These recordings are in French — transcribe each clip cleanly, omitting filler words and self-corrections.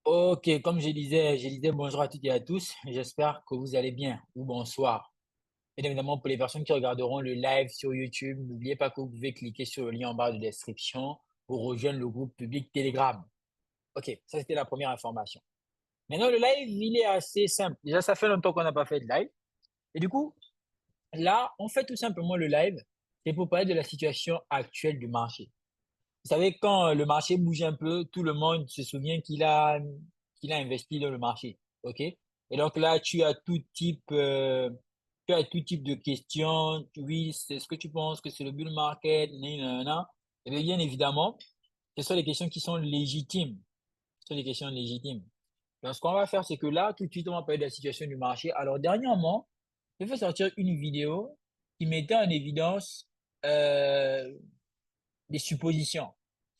Ok, comme je disais bonjour à toutes et à tous. J'espère que vous allez bien ou bonsoir. Bien évidemment, pour les personnes qui regarderont le live sur YouTube, n'oubliez pas que vous pouvez cliquer sur le lien en bas de description pour rejoindre le groupe public Telegram. Ok, ça c'était la première information. Maintenant, le live, il est assez simple. Déjà, ça fait longtemps qu'on n'a pas fait de live. Et du coup, là, on fait tout simplement le live. C'est pour parler de la situation actuelle du marché. Vous savez, quand le marché bouge un peu, tout le monde se souvient qu'il a investi dans le marché. OK? Et donc là, tu as tout type de questions. Oui, c'est ce que tu penses que c'est le bull market, nanana. Et bien évidemment, ce sont des questions qui sont légitimes. Ce sont des questions légitimes. Donc, ce qu'on va faire, c'est que là, tout de suite, on va parler de la situation du marché. Alors, dernièrement, j'ai fait sortir une vidéo qui mettait en évidence euh, des suppositions.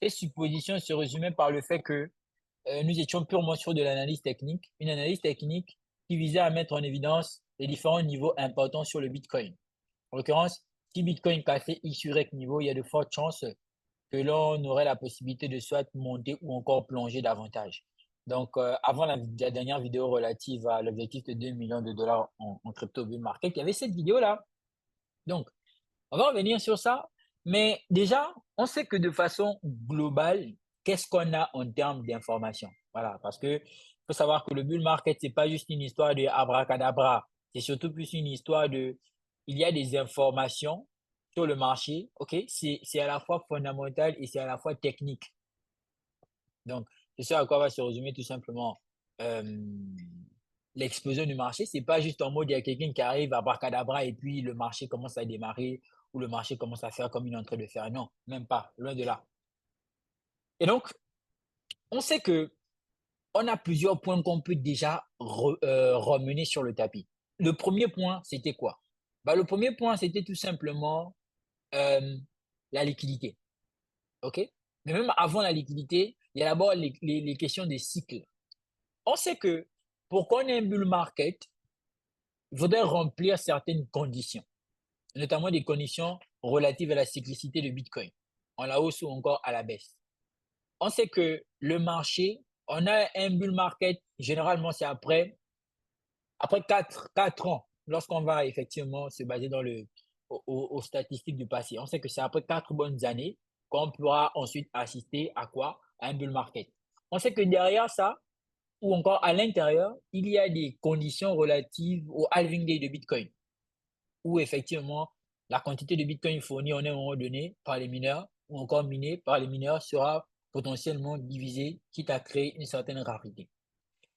Ces suppositions se résumaient par le fait que nous étions purement sur de l'analyse technique, une analyse technique qui visait à mettre en évidence les différents niveaux importants sur le Bitcoin. En l'occurrence, si Bitcoin cassait X, Y niveau, il y a de fortes chances que l'on aurait la possibilité de soit monter ou encore plonger davantage. Donc, avant la dernière vidéo relative à l'objectif de 2 millions de dollars en crypto bull market, il y avait cette vidéo-là. Donc, on va revenir sur ça, mais déjà, on sait que de façon globale, qu'est-ce qu'on a en termes d'information? Voilà, parce que faut savoir que le bull market, c'est pas juste une histoire de abracadabra, c'est surtout plus une histoire de, il y a des informations sur le marché, ok? C'est à la fois fondamental et c'est à la fois technique. Donc, c'est ça à quoi va se résumer tout simplement euh, l'explosion du marché. C'est pas juste en mode, il y a quelqu'un qui arrive à bracadabra et puis le marché commence à démarrer ou le marché commence à faire comme il est en train de faire. Non, même pas, loin de là. Et donc, on sait que on a plusieurs points qu'on peut déjà remener sur le tapis. Le premier point, c'était quoi? Bah, le premier point, c'était tout simplement euh, la liquidité. OK? Mais même avant la liquidité, il y a d'abord les questions des cycles. On sait que pour qu'on ait un bull market, il faudrait remplir certaines conditions, notamment des conditions relatives à la cyclicité de Bitcoin, en la hausse ou encore à la baisse. On sait que le marché, on a un bull market, généralement c'est après 4 ans, lorsqu'on va effectivement se baser aux statistiques du passé. On sait que c'est après 4 bonnes années qu'on pourra ensuite assister à quoi? À un bull market. On sait que derrière ça, ou encore à l'intérieur, il y a des conditions relatives au halving day de Bitcoin, où effectivement, la quantité de Bitcoin fournie en un moment donné par les mineurs, ou encore minée par les mineurs, sera potentiellement divisée, quitte à créer une certaine rareté.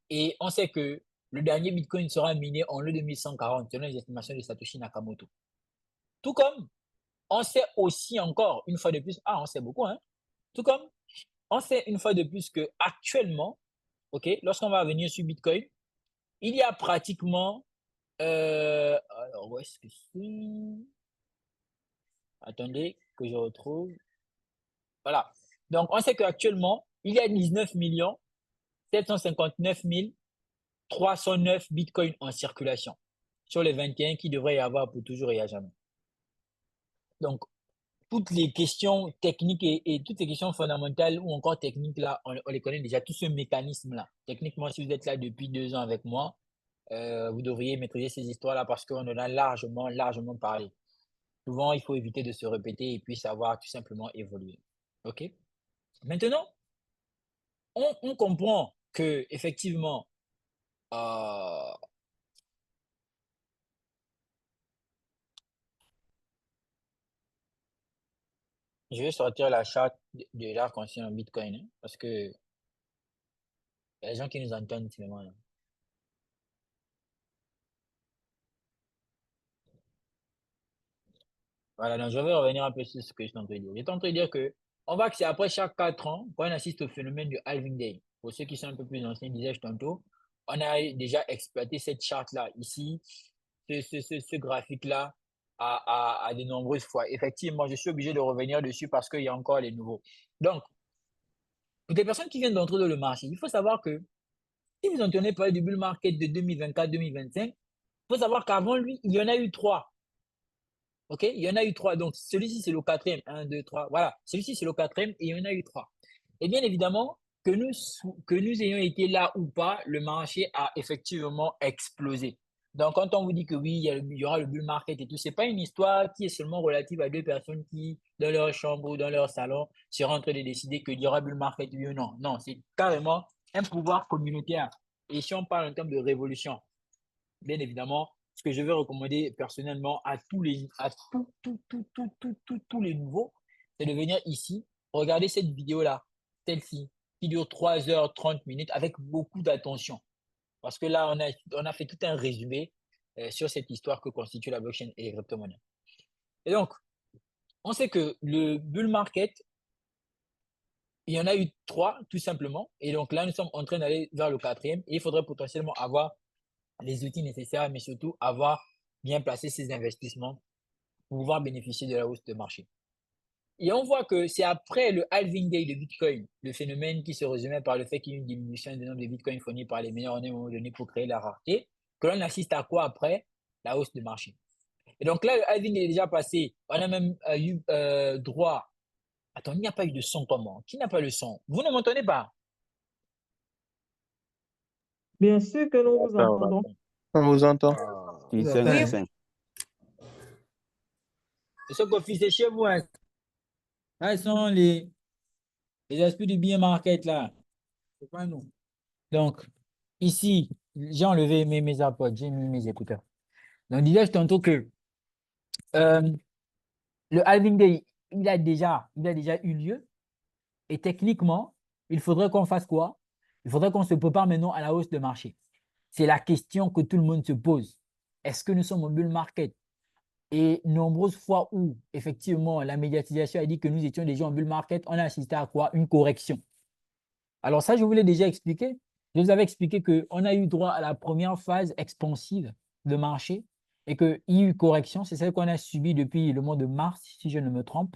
Et on sait que le dernier Bitcoin sera miné en l'an 2140, selon les estimations de Satoshi Nakamoto. Tout comme on sait aussi encore, une fois de plus, on sait beaucoup, hein, tout comme on sait une fois de plus que actuellement, ok, lorsqu'on va venir sur Bitcoin, il y a pratiquement, alors où est-ce que c'est? Attendez que je retrouve. Voilà. Donc, on sait qu'actuellement, il y a 19 759 309 bitcoins en circulation sur les 21 qui devrait y avoir pour toujours et à jamais. Donc, toutes les questions techniques et toutes les questions fondamentales ou encore techniques là, on les connaît déjà, tout ce mécanisme-là. Techniquement, si vous êtes là depuis 2 ans avec moi, vous devriez maîtriser ces histoires-là parce qu'on en a largement, largement parlé. Souvent, il faut éviter de se répéter et puis savoir tout simplement évoluer. OK? Maintenant, on comprend que effectivement, euh, je vais sortir la charte de l'art concernant Bitcoin hein, parce que y a des gens qui nous entendent finalement. Là. Voilà, donc je vais revenir un peu sur ce que je suis en train de dire. J'étais en train de dire que on voit que c'est après chaque 4 ans qu'on assiste au phénomène du halving day. Pour ceux qui sont un peu plus anciens, disais-je tantôt, on a déjà exploité cette charte-là ici, ce graphique-là à de nombreuses fois. Effectivement, je suis obligé de revenir dessus parce qu'il y a encore les nouveaux. Donc, pour des personnes qui viennent d'entrer dans le marché, il faut savoir que si vous entendez parler du bull market de 2024-2025, il faut savoir qu'avant lui, il y en a eu trois. OK? Il y en a eu trois. Donc, celui-ci, c'est le quatrième. Un, deux, trois. Voilà. Celui-ci, c'est le quatrième et il y en a eu trois. Et bien évidemment que nous ayons été là ou pas, le marché a effectivement explosé. Donc, quand on vous dit que oui, il y aura le bull market et tout, c'est pas une histoire qui est seulement relative à deux personnes qui, dans leur chambre ou dans leur salon, seraient en train de décider qu'il y aura bull market oui ou non. Non, c'est carrément un pouvoir communautaire. Et si on parle en termes de révolution, bien évidemment, ce que je vais recommander personnellement à tous les nouveaux, c'est de venir ici, regarder cette vidéo-là, celle-ci, qui dure 3 h 30 avec beaucoup d'attention. Parce que là, on a fait tout un résumé sur cette histoire que constitue la blockchain et les crypto-monnaies. Et donc, on sait que le bull market, il y en a eu 3, tout simplement. Et donc là, nous sommes en train d'aller vers le 4e. Et il faudrait potentiellement avoir les outils nécessaires, mais surtout avoir bien placé ses investissements pour pouvoir bénéficier de la hausse de marché. Et on voit que c'est après le halving day de Bitcoin, le phénomène qui se résumait par le fait qu'il y a une diminution du nombre de Bitcoins fournis par les meilleurs à un moment donné pour créer la rareté, que l'on assiste à quoi après? La hausse de marché. Et donc là, le halving est déjà passé. On a même eu droit. Attends, il n'y a pas eu de son comment? Qui n'a pas le son? Vous ne m'entendez pas? Bien sûr que nous vous Ça va. entendons. On vous entend. Si, Tout à 5, fait. si, 5. Et ce qu'on fait, c'est chez vous. Hein. Là, sont les esprits du bien market là. C'est pas nous. Donc, ici, j'ai enlevé mes AirPods, j'ai mis mes écouteurs. Donc, disais-je tantôt que euh, le halving day, il a déjà eu lieu. Et techniquement, il faudrait qu'on fasse quoi? Il faudrait qu'on se prépare maintenant à la hausse de marché. C'est la question que tout le monde se pose. Est-ce que nous sommes au bull market? Et nombreuses fois où, effectivement, la médiatisation a dit que nous étions déjà en bull market, on a assisté à quoi? Une correction. Alors ça, je vous l'ai déjà expliqué. Je vous avais expliqué qu'on a eu droit à la première phase expansive de marché et qu'il y a eu correction. C'est celle qu'on a subie depuis le mois de mars, si je ne me trompe.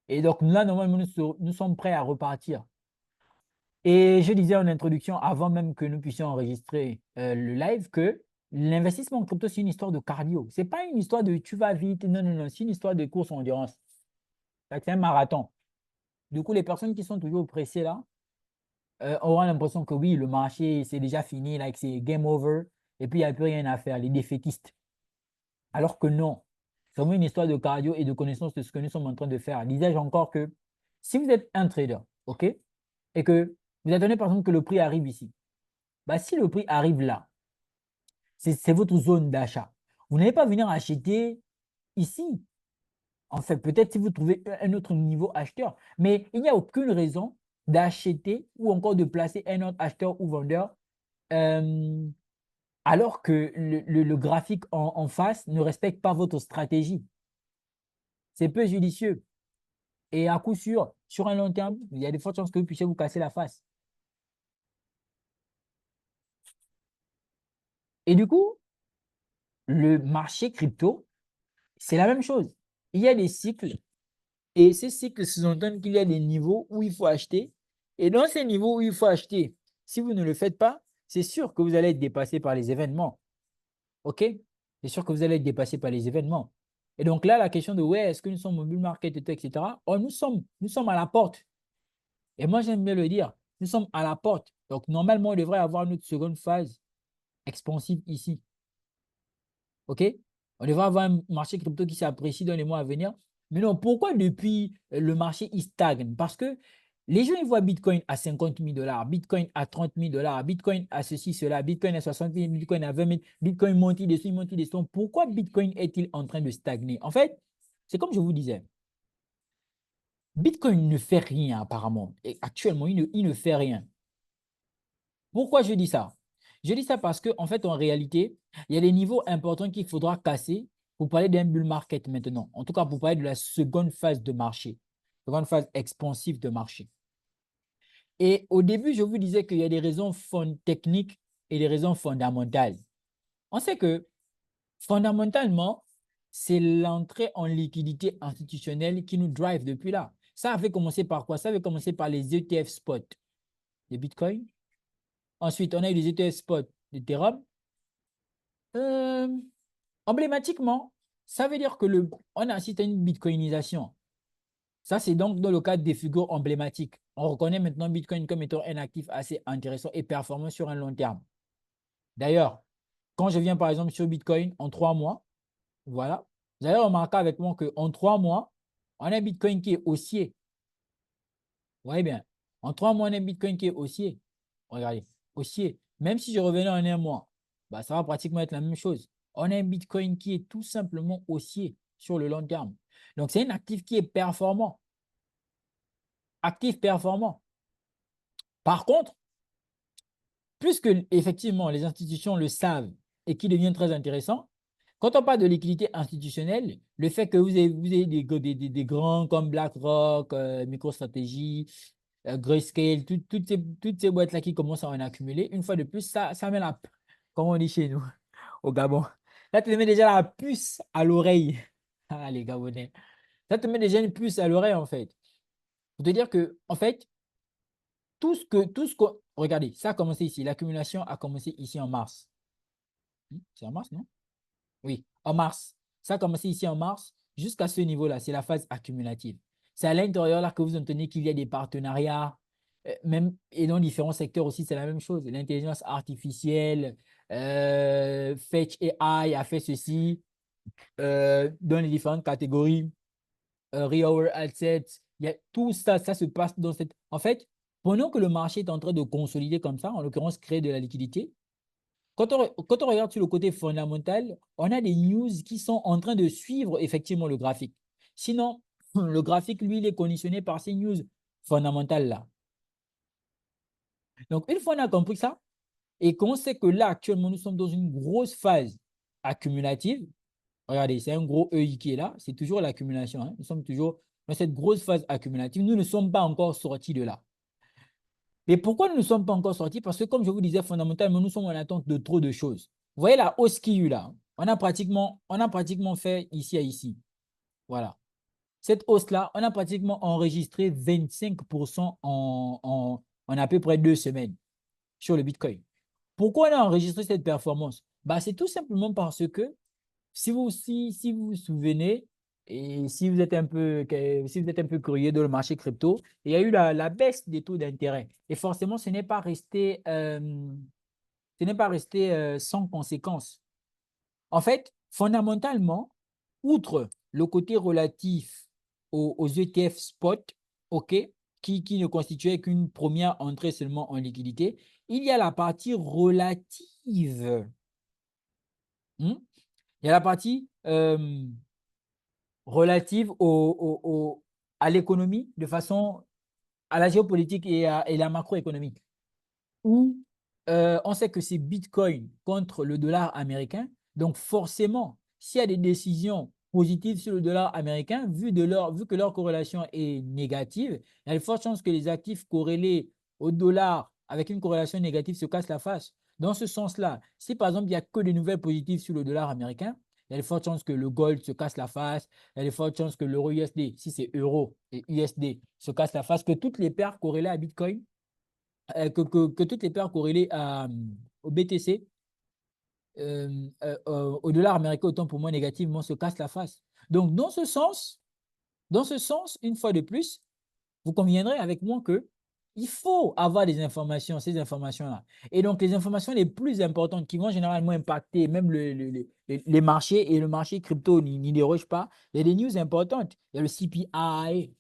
Et donc là, normalement, nous sommes prêts à repartir. Et je disais en introduction, avant même que nous puissions enregistrer le live, que l'investissement en crypto, c'est une histoire de cardio. Ce n'est pas une histoire de tu vas vite. Non, non, non. C'est une histoire de course en endurance. C'est un marathon. Du coup, les personnes qui sont toujours pressées là, auront l'impression que oui, le marché, c'est déjà fini, like, c'est game over, et puis il n'y a plus rien à faire, les défaitistes. Alors que non, c'est vraiment une histoire de cardio et de connaissance de ce que nous sommes en train de faire. Disais-je encore que si vous êtes un trader, OK, et que vous attendez par exemple que le prix arrive ici, bah, si le prix arrive là, c'est votre zone d'achat. Vous n'allez pas venir acheter ici. En fait, peut-être si vous trouvez un autre niveau acheteur, mais il n'y a aucune raison d'acheter ou encore de placer un autre acheteur ou vendeur alors que le graphique en face ne respecte pas votre stratégie. C'est peu judicieux. Et à coup sûr, sur un long terme, il y a de fortes chances que vous puissiez vous casser la face. Et du coup, le marché crypto, c'est la même chose. Il y a des cycles et ces cycles sous-entendent qu'il y a des niveaux où il faut acheter. Et dans ces niveaux où il faut acheter, si vous ne le faites pas, c'est sûr que vous allez être dépassé par les événements. OK? C'est sûr que vous allez être dépassé par les événements. Et donc là, la question de ouais, est-ce que nous sommes au bull market, etc. Oh, nous sommes à la porte. Et moi, j'aime bien le dire, nous sommes à la porte. Donc normalement, on devrait avoir notre seconde phase expansive ici. OK? On devrait avoir un marché crypto qui s'apprécie dans les mois à venir. Mais non, pourquoi depuis le marché il stagne? Parce que les gens ils voient Bitcoin à 50 000 dollars, Bitcoin à 30 000 dollars, Bitcoin à ceci, cela, Bitcoin à 60 000, Bitcoin à 20 000, Bitcoin monte dessus, il monte dessus. Pourquoi Bitcoin est-il en train de stagner? En fait, c'est comme je vous disais, Bitcoin ne fait rien apparemment. Et actuellement, il ne fait rien. Pourquoi je dis ça? Je dis ça parce qu'en fait, en réalité, il y a des niveaux importants qu'il faudra casser pour parler d'un bull market maintenant. En tout cas, pour parler de la seconde phase de marché, seconde phase expansive de marché. Et au début, je vous disais qu'il y a des raisons techniques et des raisons fondamentales. On sait que fondamentalement, c'est l'entrée en liquidité institutionnelle qui nous drive depuis là. Ça avait commencé par quoi? Ça avait commencé par les ETF spot de Bitcoin. Ensuite, on a eu les ETF spot d'Ethereum. Emblématiquement, ça veut dire que on assiste à une bitcoinisation. Ça, c'est donc dans le cadre des figures emblématiques. on reconnaît maintenant Bitcoin comme étant un actif assez intéressant et performant sur un long terme. D'ailleurs, quand je viens par exemple sur Bitcoin en 3 mois, voilà, vous allez remarquer avec moi qu'en 3 mois, on a un Bitcoin qui est haussier. Vous voyez bien, en 3 mois, on a un Bitcoin qui est haussier. Regardez, haussier. Même si je revenais en un mois, bah, ça va pratiquement être la même chose. On a un Bitcoin qui est tout simplement haussier sur le long terme. Donc, c'est un actif qui est performant. Actif performant. Par contre, puisque effectivement les institutions le savent et qui devient très intéressant, quand on parle de liquidité institutionnelle, le fait que vous ayez des grands comme BlackRock, MicroStrategy, Grayscale, toutes ces boîtes-là qui commencent à en accumuler, une fois de plus, ça met la, comme on dit chez nous, au Gabon. Là, tu te mets déjà la puce à l'oreille. Ah, les Gabonais. Ça te met déjà une puce à l'oreille, en fait. Pour te dire que, en fait, regardez, ça a commencé ici. L'accumulation a commencé ici en mars. C'est en mars, non? Oui, en mars. Ça a commencé ici en mars jusqu'à ce niveau-là. C'est la phase accumulative. C'est à l'intérieur là que vous entendez qu'il y a des partenariats, même, et dans différents secteurs aussi, c'est la même chose. L'intelligence artificielle, Fetch AI a fait ceci dans les différentes catégories. Real Assets, il y a, tout ça, ça se passe dans cette. En fait, pendant que le marché est en train de consolider comme ça, en l'occurrence, créer de la liquidité, quand on regarde sur le côté fondamental, on a des news qui sont en train de suivre effectivement le graphique. Sinon, le graphique, lui, il est conditionné par ces news fondamentales-là. Donc, une fois on a compris ça, et qu'on sait que là, actuellement, nous sommes dans une grosse phase accumulative, regardez, c'est un gros EI qui est là, c'est toujours l'accumulation. Hein. Nous sommes toujours dans cette grosse phase accumulative. Nous ne sommes pas encore sortis de là. Et pourquoi nous ne sommes pas encore sortis? Parce que, comme je vous disais, fondamentalement, nous sommes en attente de trop de choses. Vous voyez la hausse qu'il y a eu là? On a pratiquement fait ici à ici. Voilà. Cette hausse-là, on a pratiquement enregistré 25% en à peu près 2 semaines sur le Bitcoin. Pourquoi on a enregistré cette performance? Bah, c'est tout simplement parce que si vous vous souvenez, et si vous êtes un peu curieux dans le marché crypto, il y a eu la baisse des taux d'intérêt. Et forcément, ce n'est pas resté sans conséquence. En fait, fondamentalement, outre le côté relatif aux ETF spot, OK, qui ne constituait qu'une première entrée seulement en liquidité, il y a la partie relative. Il y a la partie relative à l'économie, de façon à la géopolitique et la macroéconomie, où on sait que c'est Bitcoin contre le dollar américain. Donc forcément, s'il y a des décisions positives sur le dollar américain, vu que leur corrélation est négative, il y a de fortes chances que les actifs corrélés au dollar avec une corrélation négative se cassent la face. Dans ce sens-là, si par exemple il n'y a que des nouvelles positives sur le dollar américain, il y a de fortes chances que le gold se casse la face, il y a de fortes chances que l'euro USD, si c'est euro et USD, se casse la face, que toutes les paires corrélées à Bitcoin que toutes les paires corrélées au BTC, au dollar américain, autant pour moi négativement, se cassent la face. Donc, dans ce sens, une fois de plus, vous conviendrez avec moi que il faut avoir des informations, ces informations-là. Et donc, les informations les plus importantes qui vont généralement impacter même les marchés, et le marché crypto n'y déroge pas, il y a des news importantes. Il y a le CPI,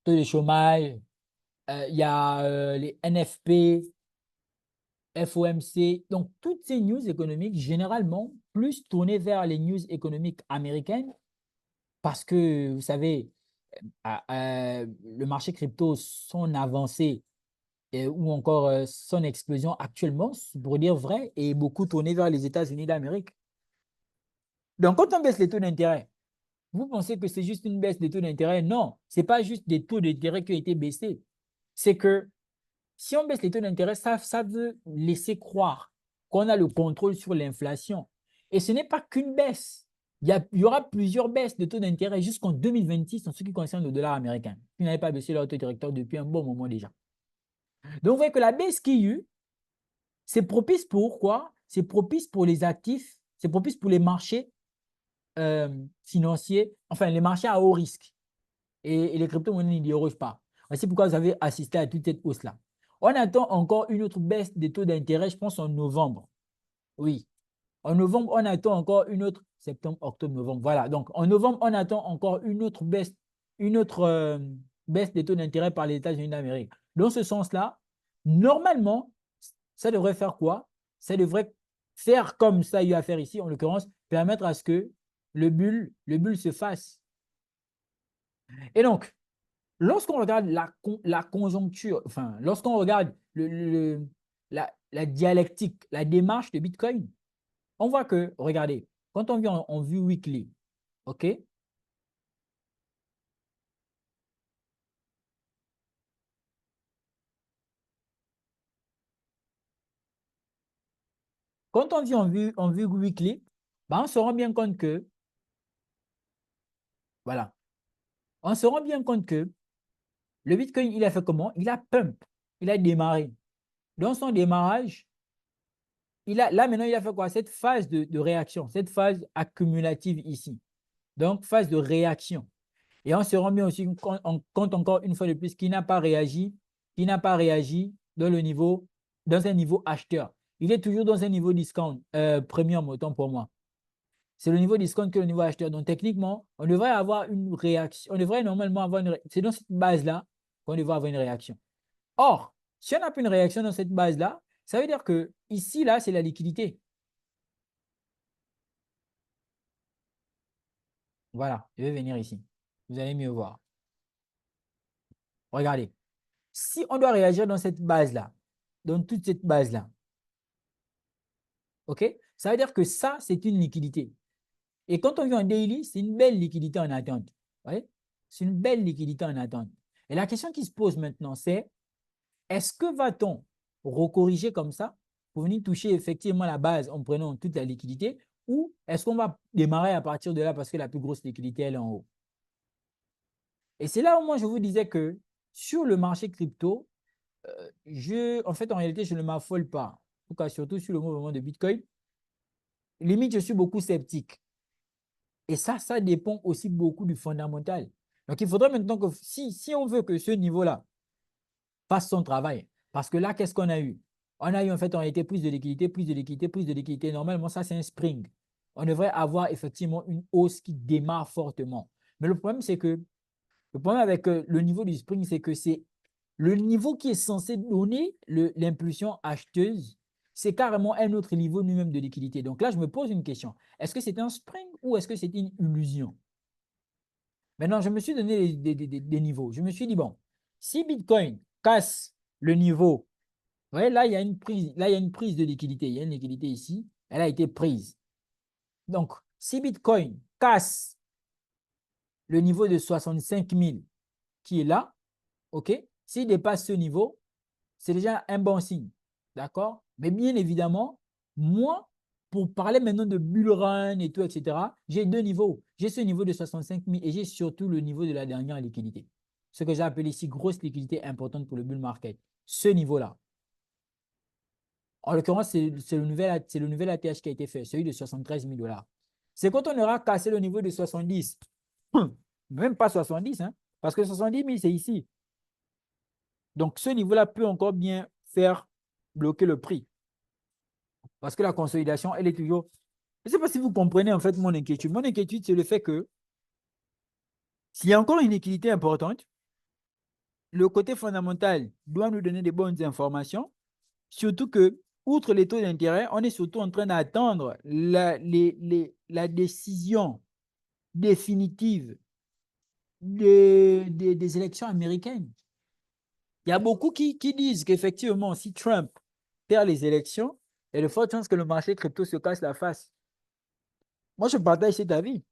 taux de chômage, il y a les NFP, FOMC. Donc, toutes ces news économiques, généralement, plus tournées vers les news économiques américaines, parce que, vous savez, le marché crypto, son avancée ou encore son explosion actuellement, pour dire vrai, est beaucoup tournée vers les États-Unis d'Amérique. Donc, quand on baisse les taux d'intérêt, vous pensez que c'est juste une baisse des taux d'intérêt? Non, ce n'est pas juste des taux d'intérêt qui ont été baissés. C'est que si on baisse les taux d'intérêt, ça veut laisser croire qu'on a le contrôle sur l'inflation. Et ce n'est pas qu'une baisse. Il y aura plusieurs baisses de taux d'intérêt jusqu'en 2026 en ce qui concerne le dollar américain. Ils n'avaient pas baissé leur taux directeur depuis un bon moment déjà. Donc, vous voyez que la baisse qu'il y a eu, c'est propice pour quoi? C'est propice pour les actifs, c'est propice pour les marchés financiers, enfin les marchés à haut risque. Et les crypto-monnaies n'y dérogent pas. Voici pourquoi vous avez assisté à toute cette hausse-là. On attend encore une autre baisse des taux d'intérêt, je pense en novembre. Oui. En novembre, on attend encore une autre, septembre, octobre, novembre. Voilà. Donc, en novembre, on attend encore une autre baisse des taux d'intérêt par les États-Unis d'Amérique. Dans ce sens-là, normalement, ça devrait faire quoi? Ça devrait faire comme ça il y a à faire ici, en l'occurrence, permettre à ce que le bulle se fasse. Et donc, lorsqu'on regarde la conjoncture, enfin, lorsqu'on regarde la dialectique, la démarche de Bitcoin, on voit que, regardez, quand on vient en vue weekly, OK? Quand on vient en vue weekly, ben on se rend bien compte que, voilà, on se rend bien compte que le Bitcoin, il a fait comment? Il a pump, il a démarré. Dans son démarrage, là maintenant, il a fait quoi? Cette phase de réaction, cette phase accumulative ici. Donc, phase de réaction. Et on se rend bien aussi compte encore une fois de plus qu'il n'a pas réagi, dans un niveau acheteur. Il est toujours dans un niveau discount premium, autant pour moi. C'est le niveau discount que le niveau acheteur. Donc, techniquement, on devrait avoir une réaction. On devrait normalement avoir une réaction. C'est dans cette base-là qu'on devrait avoir une réaction. Or, si on n'a plus une réaction dans cette base-là, ça veut dire que ici, là, c'est la liquidité. Voilà, je vais venir ici. Vous allez mieux voir. Regardez. Si on doit réagir dans cette base-là, dans toute cette base-là, OK? Ça veut dire que ça, c'est une liquidité. Et quand on vient en daily, c'est une belle liquidité en attente. Vous voyez? C'est une belle liquidité en attente. Et la question qui se pose maintenant, c'est est-ce que va-t-on recorriger comme ça pour venir toucher effectivement la base en prenant toute la liquidité ou est-ce qu'on va démarrer à partir de là parce que la plus grosse liquidité, elle est en haut? Et c'est là où moi, je vous disais que sur le marché crypto, en fait, en réalité, je ne m'affole pas. En tout cas, surtout sur le mouvement de Bitcoin. Limite, je suis beaucoup sceptique. Et ça dépend aussi beaucoup du fondamental. Donc, il faudrait maintenant que si on veut que ce niveau-là fasse son travail, parce que là, qu'est-ce qu'on a eu? On a eu en fait en réalité plus de liquidité, plus de liquidité, plus de liquidité. Normalement, ça, c'est un spring. On devrait avoir effectivement une hausse qui démarre fortement. Mais le problème, c'est que le problème avec le niveau du spring, c'est que c'est le niveau qui est censé donner l'impulsion acheteuse, c'est carrément un autre niveau lui-même de liquidité. Donc là, je me pose une question. Est-ce que c'est un spring ou est-ce que c'est une illusion? Maintenant, je me suis donné des niveaux. Je me suis dit, bon, si Bitcoin casse le niveau, vous voyez, là, il y a une prise, là, il y a une prise de liquidité. Il y a une liquidité ici. Elle a été prise. Donc, si Bitcoin casse le niveau de 65 000 qui est là, OK? S'il dépasse ce niveau, c'est déjà un bon signe. D'accord? Mais bien évidemment, moi, pour parler maintenant de bull run et tout, etc., j'ai deux niveaux. J'ai ce niveau de 65 000 et j'ai surtout le niveau de la dernière liquidité. Ce que j'appelle ici grosse liquidité importante pour le bull market. Ce niveau-là. En l'occurrence, c'est le nouvel ATH qui a été fait, celui de 73 000 $. C'est quand on aura cassé le niveau de 70, même pas 70, hein, parce que 70 000, c'est ici. Donc, ce niveau-là peut encore bien faire bloquer le prix. Parce que la consolidation, elle est toujours… Je ne sais pas si vous comprenez en fait mon inquiétude. Mon inquiétude, c'est le fait que s'il y a encore une liquidité importante, le côté fondamental doit nous donner des bonnes informations. Surtout que, outre les taux d'intérêt, on est surtout en train d'attendre la décision définitive des élections américaines. Il y a beaucoup qui disent qu'effectivement, si Trump perd les élections, il y a de fortes chances que le marché crypto se casse la face. Moi, je partage cet avis.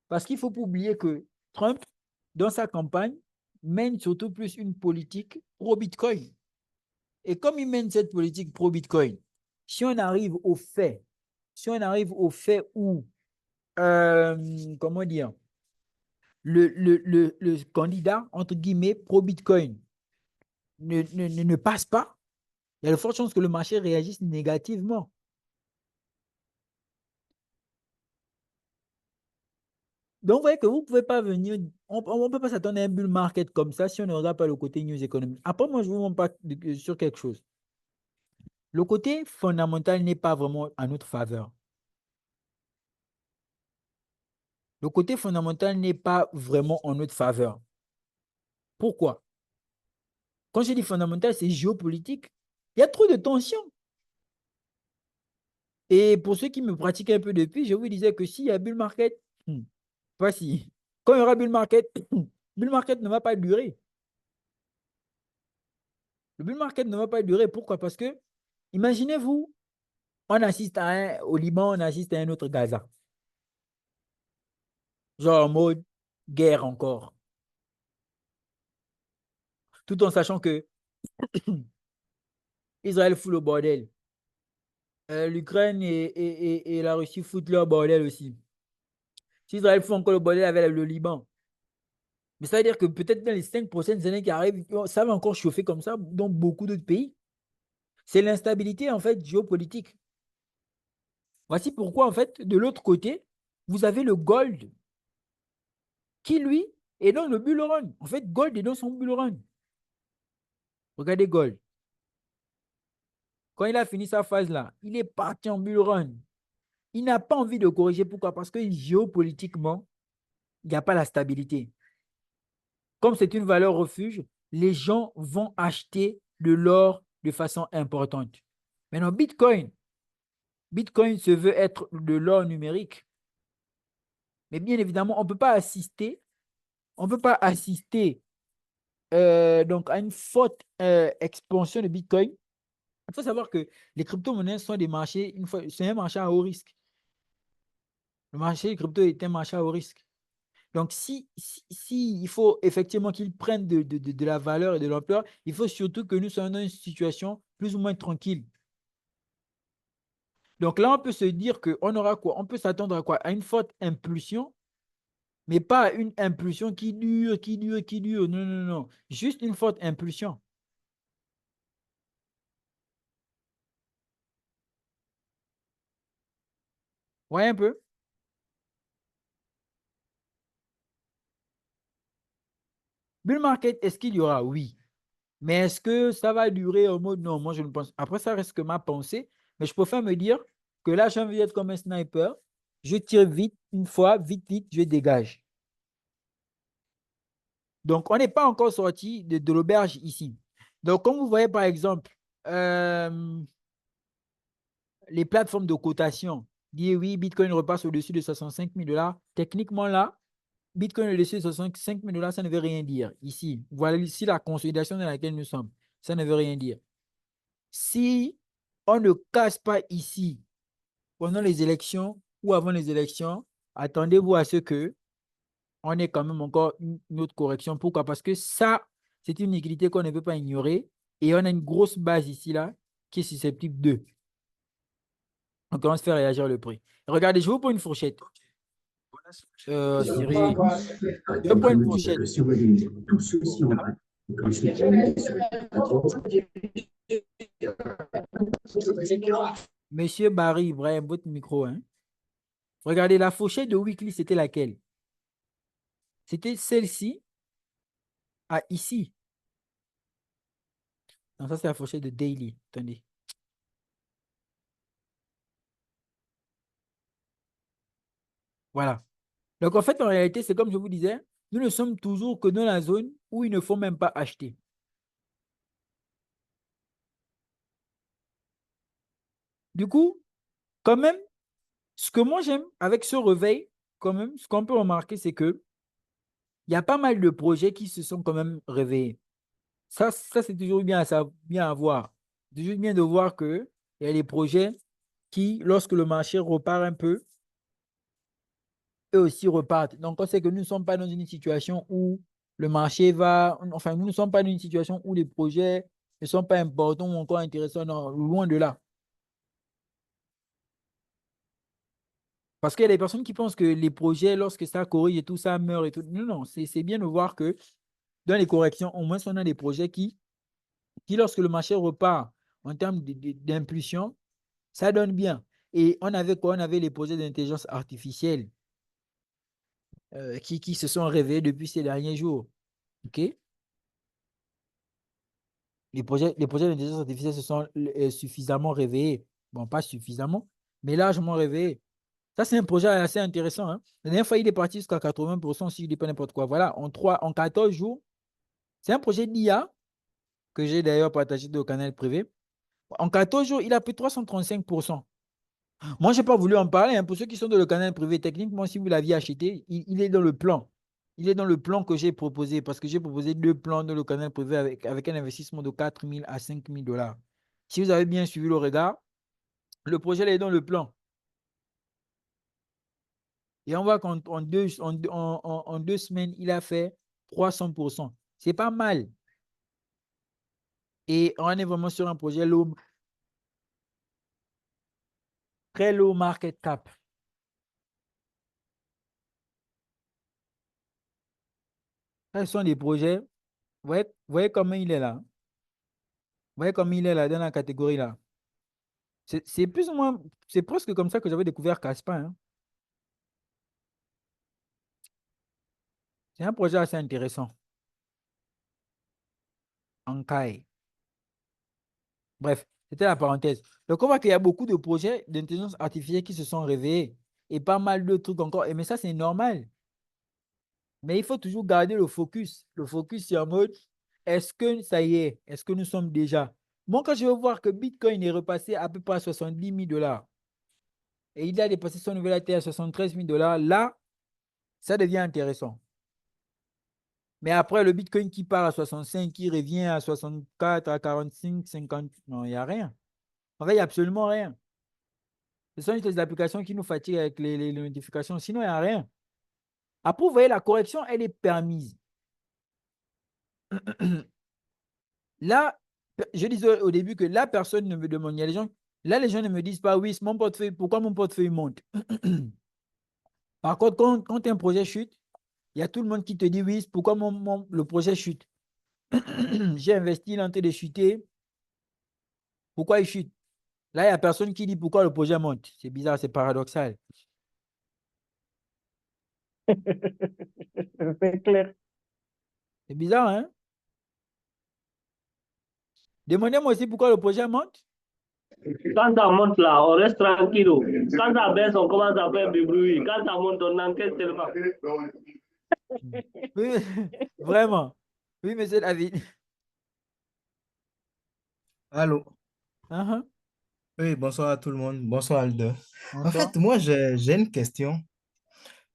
Parce qu'il ne faut pas oublier que Trump, dans sa campagne, mène surtout plus une politique pro-Bitcoin. Et comme il mène cette politique pro-Bitcoin, si on arrive au fait, où, comment dire, le candidat, entre guillemets, pro-Bitcoin ne passe pas, il y a de fortes chances que le marché réagisse négativement. Donc, vous voyez que vous ne pouvez pas venir, on ne peut pas s'attendre à un bull market comme ça si on ne regarde pas le côté news économique. Après, moi, je vous montre pas sur quelque chose. Le côté fondamental n'est pas vraiment en notre faveur. Le côté fondamental n'est pas vraiment en notre faveur. Pourquoi? Quand je dis fondamental, c'est géopolitique. Il y a trop de tensions. Et pour ceux qui me pratiquent un peu depuis, je vous disais que s'il y a bull market, pas si. Quand il y aura bull market ne va pas durer. Le bull market ne va pas durer. Pourquoi? Parce que, imaginez-vous, on assiste au Liban, on assiste à un autre Gaza. Genre en mode guerre encore. Tout en sachant que Israël fout le bordel. L'Ukraine et la Russie foutent leur bordel aussi. Si Israël fout encore le bordel avec le Liban, mais ça veut dire que peut-être dans les 5 prochaines années qui arrivent, ça va encore chauffer comme ça dans beaucoup d'autres pays. C'est l'instabilité, en fait, géopolitique. Voici pourquoi, en fait, de l'autre côté, vous avez le gold qui, lui, est dans le bull run. En fait, gold est dans son bull run. Regardez gold. Quand il a fini sa phase-là, il est parti en bull run. Il n'a pas envie de corriger. Pourquoi? Parce que géopolitiquement, il n'y a pas la stabilité. Comme c'est une valeur refuge, les gens vont acheter de l'or de façon importante. Maintenant, Bitcoin se veut être de l'or numérique. Mais bien évidemment, on ne peut pas assister, donc à une forte expansion de Bitcoin. Il faut savoir que les crypto-monnaies sont des marchés, c'est un marché à haut risque. Le marché des crypto est un marché à haut risque. Donc, si il faut effectivement qu'ils prennent de la valeur et de l'ampleur, il faut surtout que nous soyons dans une situation plus ou moins tranquille. Donc là, on peut se dire qu'on aura quoi? On peut s'attendre à quoi? À une forte impulsion, mais pas une impulsion qui dure, qui dure, qui dure. Non, non, non. Juste une forte impulsion. Voyez un peu? Bull market, est-ce qu'il y aura? Oui. Mais est-ce que ça va durer au mode? Non, moi je ne pense. Après, ça reste que ma pensée. Mais je préfère me dire que là, j'ai envie d'être comme un sniper. Je tire vite, une fois, vite, vite, je dégage. Donc, on n'est pas encore sorti de l'auberge ici. Donc, comme vous voyez, par exemple, les plateformes de cotation disent oui, Bitcoin repasse au-dessus de 65 000 dollars. Techniquement, là, Bitcoin au-dessus de 65 000 dollars, ça ne veut rien dire. Ici, voilà ici la consolidation dans laquelle nous sommes. Ça ne veut rien dire. Si on ne casse pas ici pendant les élections ou avant les élections, attendez-vous à ce que on ait quand même encore une autre correction. Pourquoi? Parce que ça, c'est une liquidité qu'on ne peut pas ignorer et on a une grosse base ici, là, qui est susceptible de. On commence à faire réagir le prix. Regardez, je vous prends une fourchette. Cyril, je vous prends une fourchette. Monsieur Barry Ibrahim, votre micro, hein? Regardez, la fourchette de weekly, c'était laquelle? C'était celle-ci à ici. Non, ça, c'est la fourchette de daily. Attendez. Voilà. Donc, en fait, en réalité, c'est comme je vous disais, nous ne sommes toujours que dans la zone où il ne faut même pas acheter. Du coup, quand même, ce que moi j'aime avec ce réveil, quand même, ce qu'on peut remarquer, c'est que il y a pas mal de projets qui se sont quand même réveillés. Ça c'est toujours bien à voir. C'est toujours bien de voir qu'il y a des projets qui, lorsque le marché repart un peu, eux aussi repartent. Donc, on sait que nous ne sommes pas dans une situation où le marché va, enfin, nous ne sommes pas dans une situation où les projets ne sont pas importants ou encore intéressants, non, loin de là. Parce qu'il y a des personnes qui pensent que les projets, lorsque ça corrige et tout, ça meurt et tout. Non, non, c'est bien de voir que dans les corrections, au moins, on a des projets qui lorsque le marché repart en termes d'impulsion, ça donne bien. Et on avait quoi? On avait les projets d'intelligence artificielle qui se sont réveillés depuis ces derniers jours. OK? Les projets d'intelligence artificielle se sont suffisamment réveillés. Bon, pas suffisamment, mais largement réveillés. Ça, c'est un projet assez intéressant, hein. La dernière fois, il est parti jusqu'à 80% si je ne dis pas n'importe quoi. Voilà, en 14 jours, c'est un projet d'IA que j'ai d'ailleurs partagé au canal privé. En 14 jours, il a pris 335%. Moi, je n'ai pas voulu en parler, hein. Pour ceux qui sont dans le canal privé, techniquement, si vous l'aviez acheté, il est dans le plan. Il est dans le plan que j'ai proposé parce que j'ai proposé 2 plans dans le canal privé avec un investissement de 4 000 à 5 000 $. Si vous avez bien suivi le regard, le projet là est dans le plan. Et on voit qu'en 2 semaines, il a fait 300%. C'est pas mal. Et on est vraiment sur un projet très low market cap. Ce sont des projets. Vous voyez comment il est là. Vous voyez comment il est là dans la catégorie là. C'est plus ou moins, c'est presque comme ça que j'avais découvert Caspa, hein. C'est un projet assez intéressant. Ankai. Bref, c'était la parenthèse. Donc, on voit qu'il y a beaucoup de projets d'intelligence artificielle qui se sont réveillés et pas mal de trucs encore. Mais ça, c'est normal. Mais il faut toujours garder le focus. Le focus, c'est en mode, est-ce que ça y est? Est-ce que nous sommes déjà? Moi, quand je veux voir que Bitcoin est repassé à peu près à 70 000 $ et il a dépassé son nouvel AT à 73 000 $, là, ça devient intéressant. Mais après, le Bitcoin qui part à 65, qui revient à 64, à 45, 50, non, il n'y a rien. En fait, il n'y a absolument rien. Ce sont juste les applications qui nous fatiguent avec les notifications. Sinon, il n'y a rien. Après, vous voyez, la correction, elle est permise. Là, je disais au début que là, personne ne me demande. Il y a des gens, là, les gens ne me disent pas, oui, mon portefeuille, pourquoi mon portefeuille monte? Par contre, quand un projet chute, il y a tout le monde qui te dit, oui, pourquoi le projet chute? J'ai investi, il est en train de chuter. Pourquoi il chute? Là, il n'y a personne qui dit pourquoi le projet monte. C'est bizarre, c'est paradoxal. C'est clair. C'est bizarre, hein? Demandez-moi aussi pourquoi le projet monte. Quand ça monte là, on reste tranquille. Quand ça baisse, on commence à faire du bruit. Quand ça monte, on enquête tellement. Oui, vraiment. Oui, monsieur David. Allô? Uh-huh. Oui, bonsoir à tout le monde. Bonsoir Aldo. En Bonsoir. fait, moi, j'ai une question.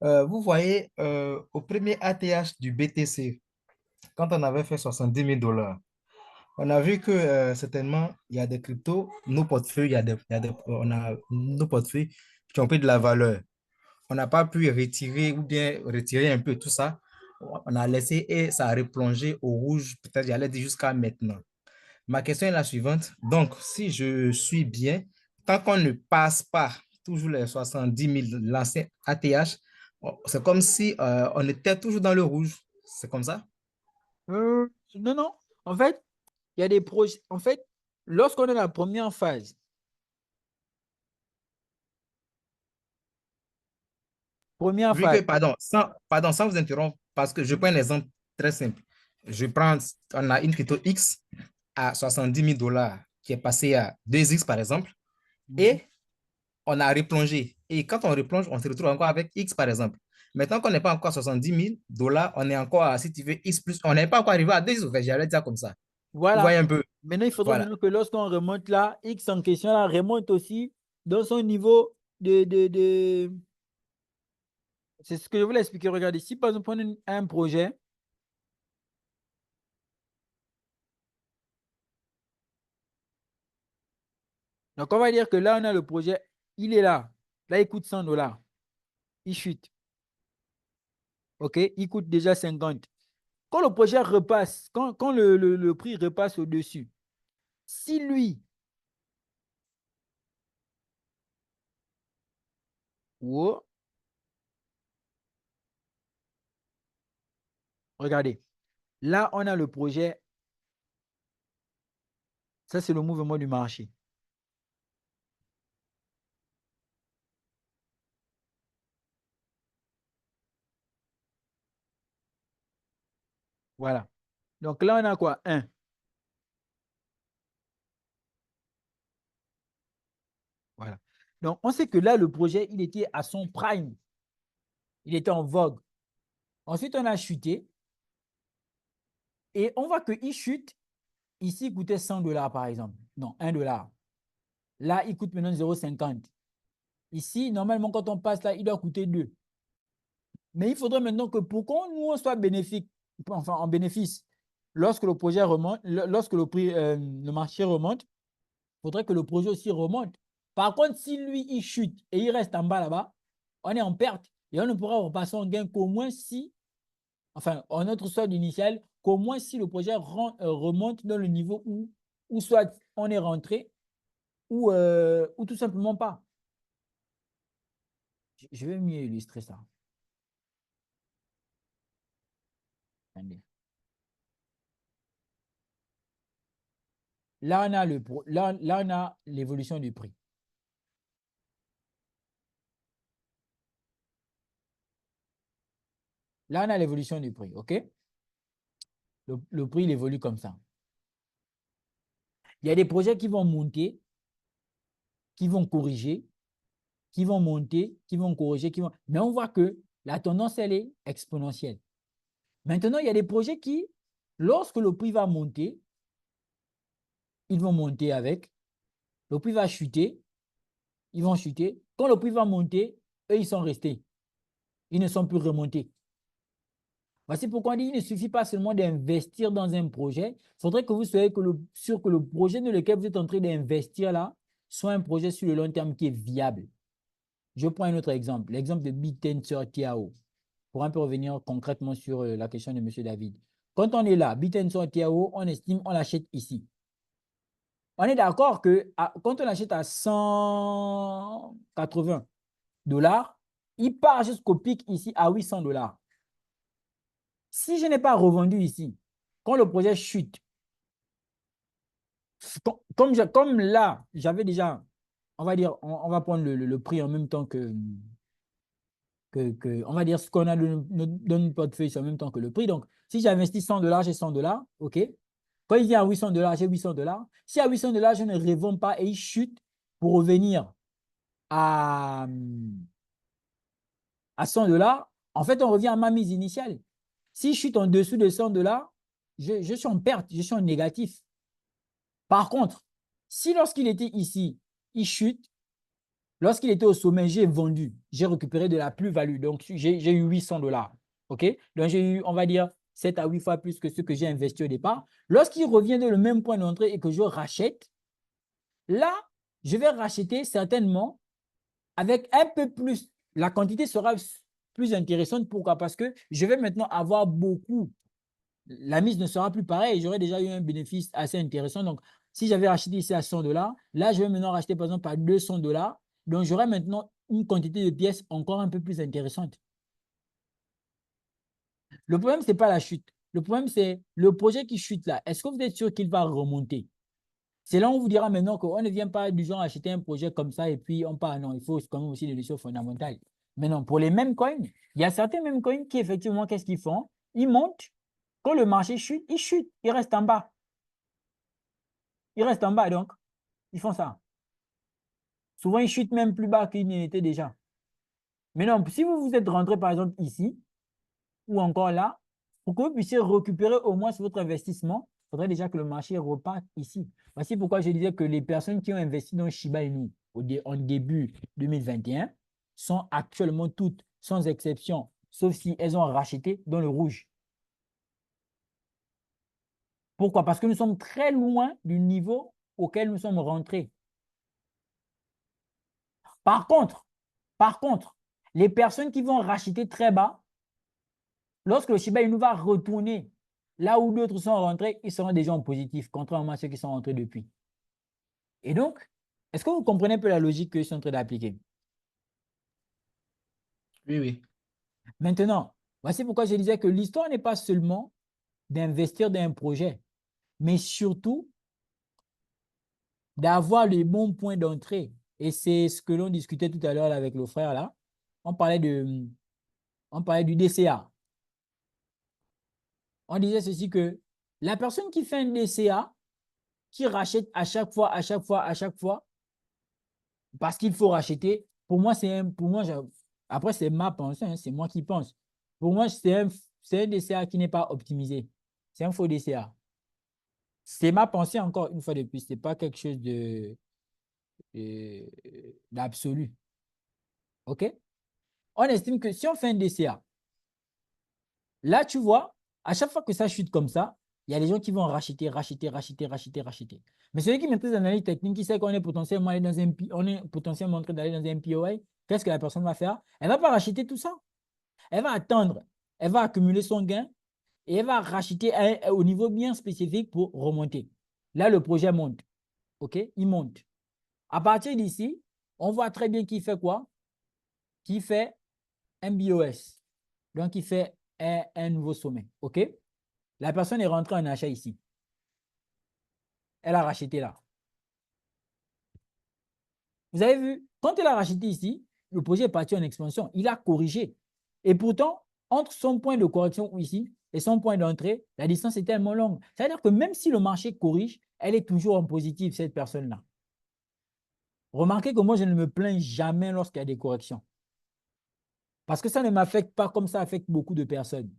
Vous voyez, au premier ATH du BTC, quand on avait fait 70 000 $, on a vu que certainement, il y a des cryptos, nos portefeuilles, on a nos portefeuilles qui ont pris de la valeur. On n'a pas pu retirer ou bien retirer un peu tout ça. On a laissé et ça a replongé au rouge, peut-être j'allais dire jusqu'à maintenant. Ma question est la suivante. Donc, si je suis bien, tant qu'on ne passe pas toujours les 70 000 l'ancien ATH, c'est comme si on était toujours dans le rouge. C'est comme ça? Non, non. En fait, il y a des projets. En fait, lorsqu'on est dans la première Vu que, phase, pardon, sans vous interrompre, parce que je prends un exemple très simple. On a une crypto X à 70 000 $ qui est passée à 2X par exemple, et on a replongé. Et quand on replonge, on se retrouve encore avec X par exemple. Maintenant qu'on n'est pas encore à 70 000 $, on est encore à, si tu veux, X plus. On n'est pas encore arrivé à 2X, j'allais dire comme ça. Vous voyez voilà. un peu? Maintenant, il faudra Voilà. maintenant que lorsqu'on remonte là, X en question là, remonte aussi dans son niveau de. C'est ce que je voulais expliquer. Regardez, si par exemple on a un projet, donc on va dire que là, on a le projet, il est là. Là, il coûte 100 $. Il chute. OK? Il coûte déjà 50. Quand le projet repasse, quand le prix repasse au-dessus, si lui, oh, regardez, là, on a le projet, ça c'est le mouvement du marché. Voilà. Donc là, on a quoi? 1. Voilà. Donc, on sait que là, le projet, il était à son prime. Il était en vogue. Ensuite, on a chuté. Et on voit qu'il chute. Ici, il coûtait 100 $, par exemple. Non, 1 $. Là, il coûte maintenant 0,50. Ici, normalement, quand on passe là, il doit coûter 2. Mais il faudrait maintenant que pour qu'on nous on soit bénéfique, enfin en bénéfice, lorsque le projet remonte, lorsque le marché remonte, il faudrait que le projet aussi remonte. Par contre, si lui, il chute et il reste en bas là-bas, on est en perte. Et on ne pourra repasser en gain qu'au moins si, enfin, en notre solde initial, qu'au moins si le projet remonte dans le niveau où soit on est rentré ou tout simplement pas. Je vais mieux illustrer ça. Attendez. Là, on a l'évolution du prix. Là, on a l'évolution du prix, OK? Le prix, il évolue comme ça. Il y a des projets qui vont monter, qui vont corriger, qui vont monter, qui vont corriger, qui vont... Mais on voit que la tendance, elle est exponentielle. Maintenant, il y a des projets qui, lorsque le prix va monter, ils vont monter avec. Le prix va chuter, ils vont chuter. Quand le prix va monter, eux, ils sont restés. Ils ne sont plus remontés. Voici pourquoi on dit qu'il ne suffit pas seulement d'investir dans un projet. Il faudrait que vous soyez sûr que le projet dans lequel vous êtes en train d'investir là soit un projet sur le long terme qui est viable. Je prends un autre exemple, l'exemple de BitTensor TIAO, pour un peu revenir concrètement sur la question de M. David. Quand on est là, BitTensor TIAO, on estime, on l'achète ici. On est d'accord que quand on l'achète à 180 $, il part jusqu'au pic ici à 800 $. Si je n'ai pas revendu ici, quand le projet chute, comme là, j'avais déjà, on va dire, on va prendre le prix en même temps on va dire ce qu'on a dans notre portefeuille, c'est en même temps que le prix. Donc, si j'investis 100 $, j'ai 100 $, OK? Quand il vient à 800 $, j'ai 800 $. Si à 800 $, je ne revends pas et il chute pour revenir à 100 $, en fait, on revient à ma mise initiale. Si je chute en dessous de 100 $, je suis en perte, je suis en négatif. Par contre, si lorsqu'il était ici, il chute, lorsqu'il était au sommet, j'ai vendu, j'ai récupéré de la plus-value. Donc, j'ai eu 800 $. OK? Donc, j'ai eu, on va dire, 7 à 8 fois plus que ce que j'ai investi au départ. Lorsqu'il revient de le même point d'entrée et que je rachète, là, je vais racheter certainement avec un peu plus. La quantité sera plus intéressante. Pourquoi? Parce que je vais maintenant avoir beaucoup. La mise ne sera plus pareille. J'aurais déjà eu un bénéfice assez intéressant. Donc, si j'avais acheté ici à 100 $, là, je vais maintenant racheter par exemple à 200 $. Donc, j'aurai maintenant une quantité de pièces encore un peu plus intéressante. Le problème, ce n'est pas la chute. Le problème, c'est le projet qui chute là. Est-ce que vous êtes sûr qu'il va remonter? C'est là où on vous dira maintenant qu'on ne vient pas du genre acheter un projet comme ça et puis on part. Non, il faut quand même aussi des notions fondamentales. Mais non, pour les mêmes coins, il y a certains mêmes coins qui, effectivement, qu'est-ce qu'ils font? Ils montent. Quand le marché chute, ils restent en bas. Ils restent en bas, donc, ils font ça. Souvent, ils chutent même plus bas qu'ils n'étaient déjà. Mais non, si vous vous êtes rentré, par exemple, ici, ou encore là, pour que vous puissiez récupérer au moins sur votre investissement, il faudrait déjà que le marché reparte ici. Voici pourquoi je disais que les personnes qui ont investi dans Shiba Inu en début 2021 sont actuellement toutes, sans exception, sauf si elles ont racheté dans le rouge. Pourquoi? Parce que nous sommes très loin du niveau auquel nous sommes rentrés. Par contre, les personnes qui vont racheter très bas, lorsque le Shiba Inu va retourner là où d'autres sont rentrés, ils seront déjà en positif, contrairement à ceux qui sont rentrés depuis. Et donc, est-ce que vous comprenez un peu la logique que je suis en train d'appliquer? Oui, oui. Maintenant, voici pourquoi je disais que l'histoire n'est pas seulement d'investir dans un projet, mais surtout d'avoir les bons points d'entrée. Et c'est ce que l'on discutait tout à l'heure avec le frère là. On parlait du DCA. on disait ceci que la personne qui fait un DCA, qui rachète à chaque fois, parce qu'il faut racheter, pour moi, après, c'est ma pensée, hein, c'est moi qui pense. Pour moi, c'est un DCA qui n'est pas optimisé. C'est un faux DCA. C'est ma pensée encore une fois de plus. Ce n'est pas quelque chose d'absolu. OK? On estime que si on fait un DCA, là, tu vois, à chaque fois que ça chute comme ça, il y a des gens qui vont racheter. Mais celui qui maîtrise l'analyse technique, qui sait qu'on est potentiellement allé dans en train d'aller dans un POA, qu'est-ce que la personne va faire? Elle ne va pas racheter tout ça. Elle va attendre. Elle va accumuler son gain et elle va racheter au niveau bien spécifique pour remonter. Là, le projet monte. OK? Il monte. À partir d'ici, on voit très bien qu'il fait quoi? Qu'il fait un BOS. Donc, il fait un nouveau sommet. OK? La personne est rentrée en achat ici. Elle a racheté là. Vous avez vu, quand elle a racheté ici, le projet est parti en expansion. Il a corrigé. Et pourtant, entre son point de correction ici et son point d'entrée, la distance est tellement longue. C'est-à-dire que même si le marché corrige, elle est toujours en positif, cette personne-là. Remarquez que moi, je ne me plains jamais lorsqu'il y a des corrections. Parce que ça ne m'affecte pas comme ça affecte beaucoup de personnes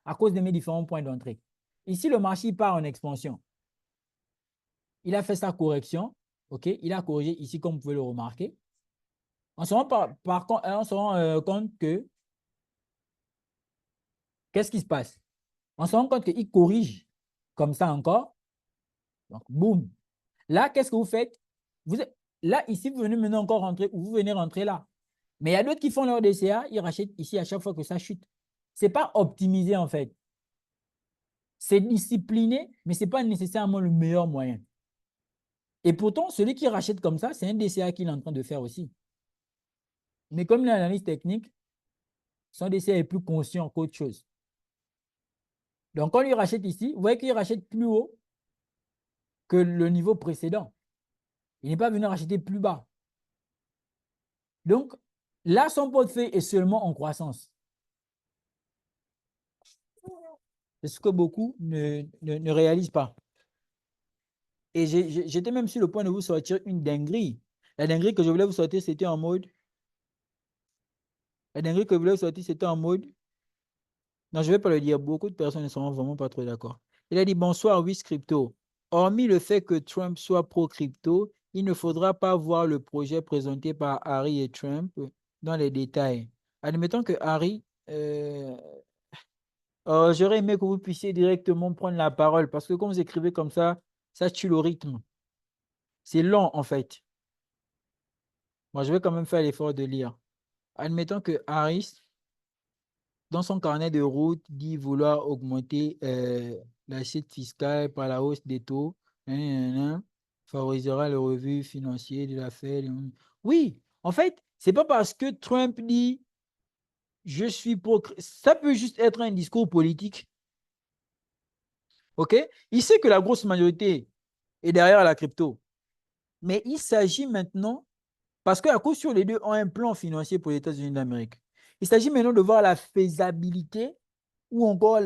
à cause de mes différents points d'entrée. Ici, le marché part en expansion. Il a fait sa correction. OK? Il a corrigé ici, comme vous pouvez le remarquer. On se rend compte que qu'est-ce qui se passe? On se rend compte qu'il corrige comme ça encore. Donc, boum. Là, qu'est-ce que vous faites? Là, ici, vous venez maintenant encore rentrer ou vous venez rentrer là. Mais il y a d'autres qui font leur DCA, ils rachètent ici à chaque fois que ça chute. Ce n'est pas optimisé en fait. C'est discipliné, mais ce n'est pas nécessairement le meilleur moyen. Et pourtant, celui qui rachète comme ça, c'est un DCA qu'il est en train de faire aussi. Mais comme l'analyse technique, son DCA est plus conscient qu'autre chose. Donc, quand il rachète ici, vous voyez qu'il rachète plus haut que le niveau précédent. Il n'est pas venu racheter plus bas. Donc, là, son portefeuille est seulement en croissance. C'est ce que beaucoup ne réalisent pas. Et j'étais même sur le point de vous sortir une dinguerie. La dinguerie que je voulais vous sortir, c'était en mode... La dinguerie que je voulais vous sortir, c'était en mode... Non, je ne vais pas le dire. Beaucoup de personnes ne sont vraiment pas trop d'accord. Il a dit, bonsoir, oui, crypto. Hormis le fait que Trump soit pro-crypto, il ne faudra pas voir le projet présenté par Harry et Trump dans les détails. Admettons que Harry... j'aurais aimé que vous puissiez directement prendre la parole parce que quand vous écrivez comme ça tue le rythme. C'est lent, en fait. Moi, je vais quand même faire l'effort de lire. Admettons que Harris, dans son carnet de route, dit vouloir augmenter l'assiette fiscale par la hausse des taux, favorisera le revenu financier de la Fed. Oui, en fait, c'est pas parce que Trump dit je suis pro. Ça peut juste être un discours politique. OK? Il sait que la grosse majorité est derrière la crypto. Mais il s'agit maintenant, parce qu'à coup sur les deux ont un plan financier pour les États-Unis d'Amérique. Il s'agit maintenant de voir la faisabilité ou encore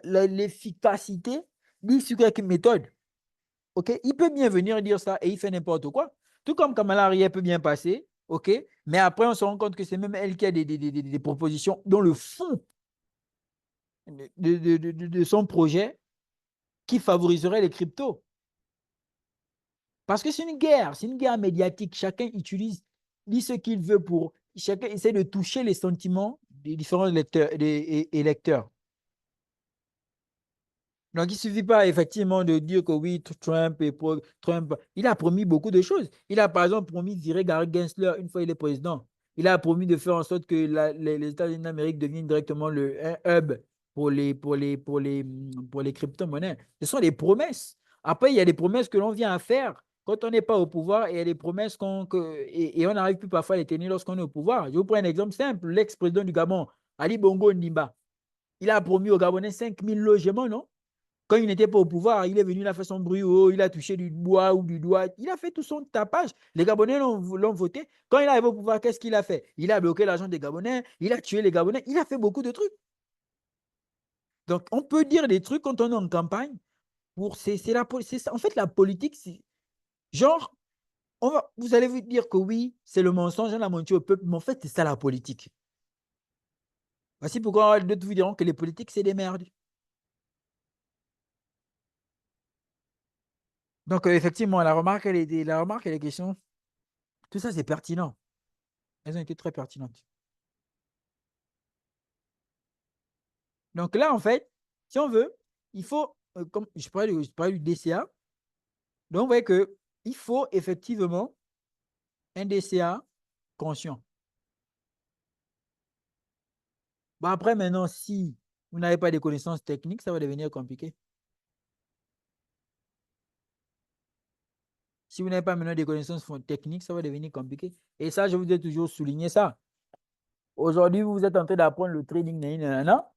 l'efficacité sur quelques méthodes. OK? Il peut bien venir dire ça et il fait n'importe quoi. Tout comme Kamala Harris peut bien passer. OK? Mais après, on se rend compte que c'est même elle qui a des propositions dans le fond de son projet qui favoriserait les cryptos. Parce que c'est une guerre médiatique. Chacun dit ce qu'il veut chacun essaie de toucher les sentiments des différents électeurs. Donc, il ne suffit pas effectivement de dire que oui, Trump, il a promis beaucoup de choses. Il a par exemple promis de virer Gary Gensler une fois il est président. Il a promis de faire en sorte que les États-Unis d'Amérique deviennent directement un hub pour les crypto-monnaies. Ce sont des promesses. Après, il y a des promesses que l'on vient à faire quand on n'est pas au pouvoir et il y a des promesses et on n'arrive plus parfois à les tenir lorsqu'on est au pouvoir. Je vous prends un exemple simple. L'ex-président du Gabon, Ali Bongo Ondimba, il a promis aux Gabonais 5000 logements, non? Quand il n'était pas au pouvoir, il est venu, il a fait son bruit, il a touché du bois ou du doigt. Il a fait tout son tapage. Les Gabonais l'ont voté. Quand il arrive au pouvoir, qu'est-ce qu'il a fait? Il a bloqué l'argent des Gabonais, il a tué les Gabonais, il a fait beaucoup de trucs. Donc, on peut dire des trucs quand on est en campagne. C'est ça. En fait, la politique, c'est genre, vous allez vous dire que oui, c'est le mensonge, on a menti au peuple, mais en fait, c'est ça la politique. Voici pourquoi d'autres vous diront que les politiques, c'est des merdes. Donc, effectivement, la remarque et les questions, tout ça, c'est pertinent. Elles ont été très pertinentes. Donc là, en fait, si on veut, il faut, comme je parlais du DCA, donc vous voyez qu'il faut effectivement un DCA conscient. Bon, après, maintenant, si vous n'avez pas de connaissances techniques, ça va devenir compliqué. Si vous n'avez pas maintenant des connaissances techniques, ça va devenir compliqué. Et ça, je vous ai toujours souligné ça. Aujourd'hui, vous êtes en train d'apprendre le trading. Nanana.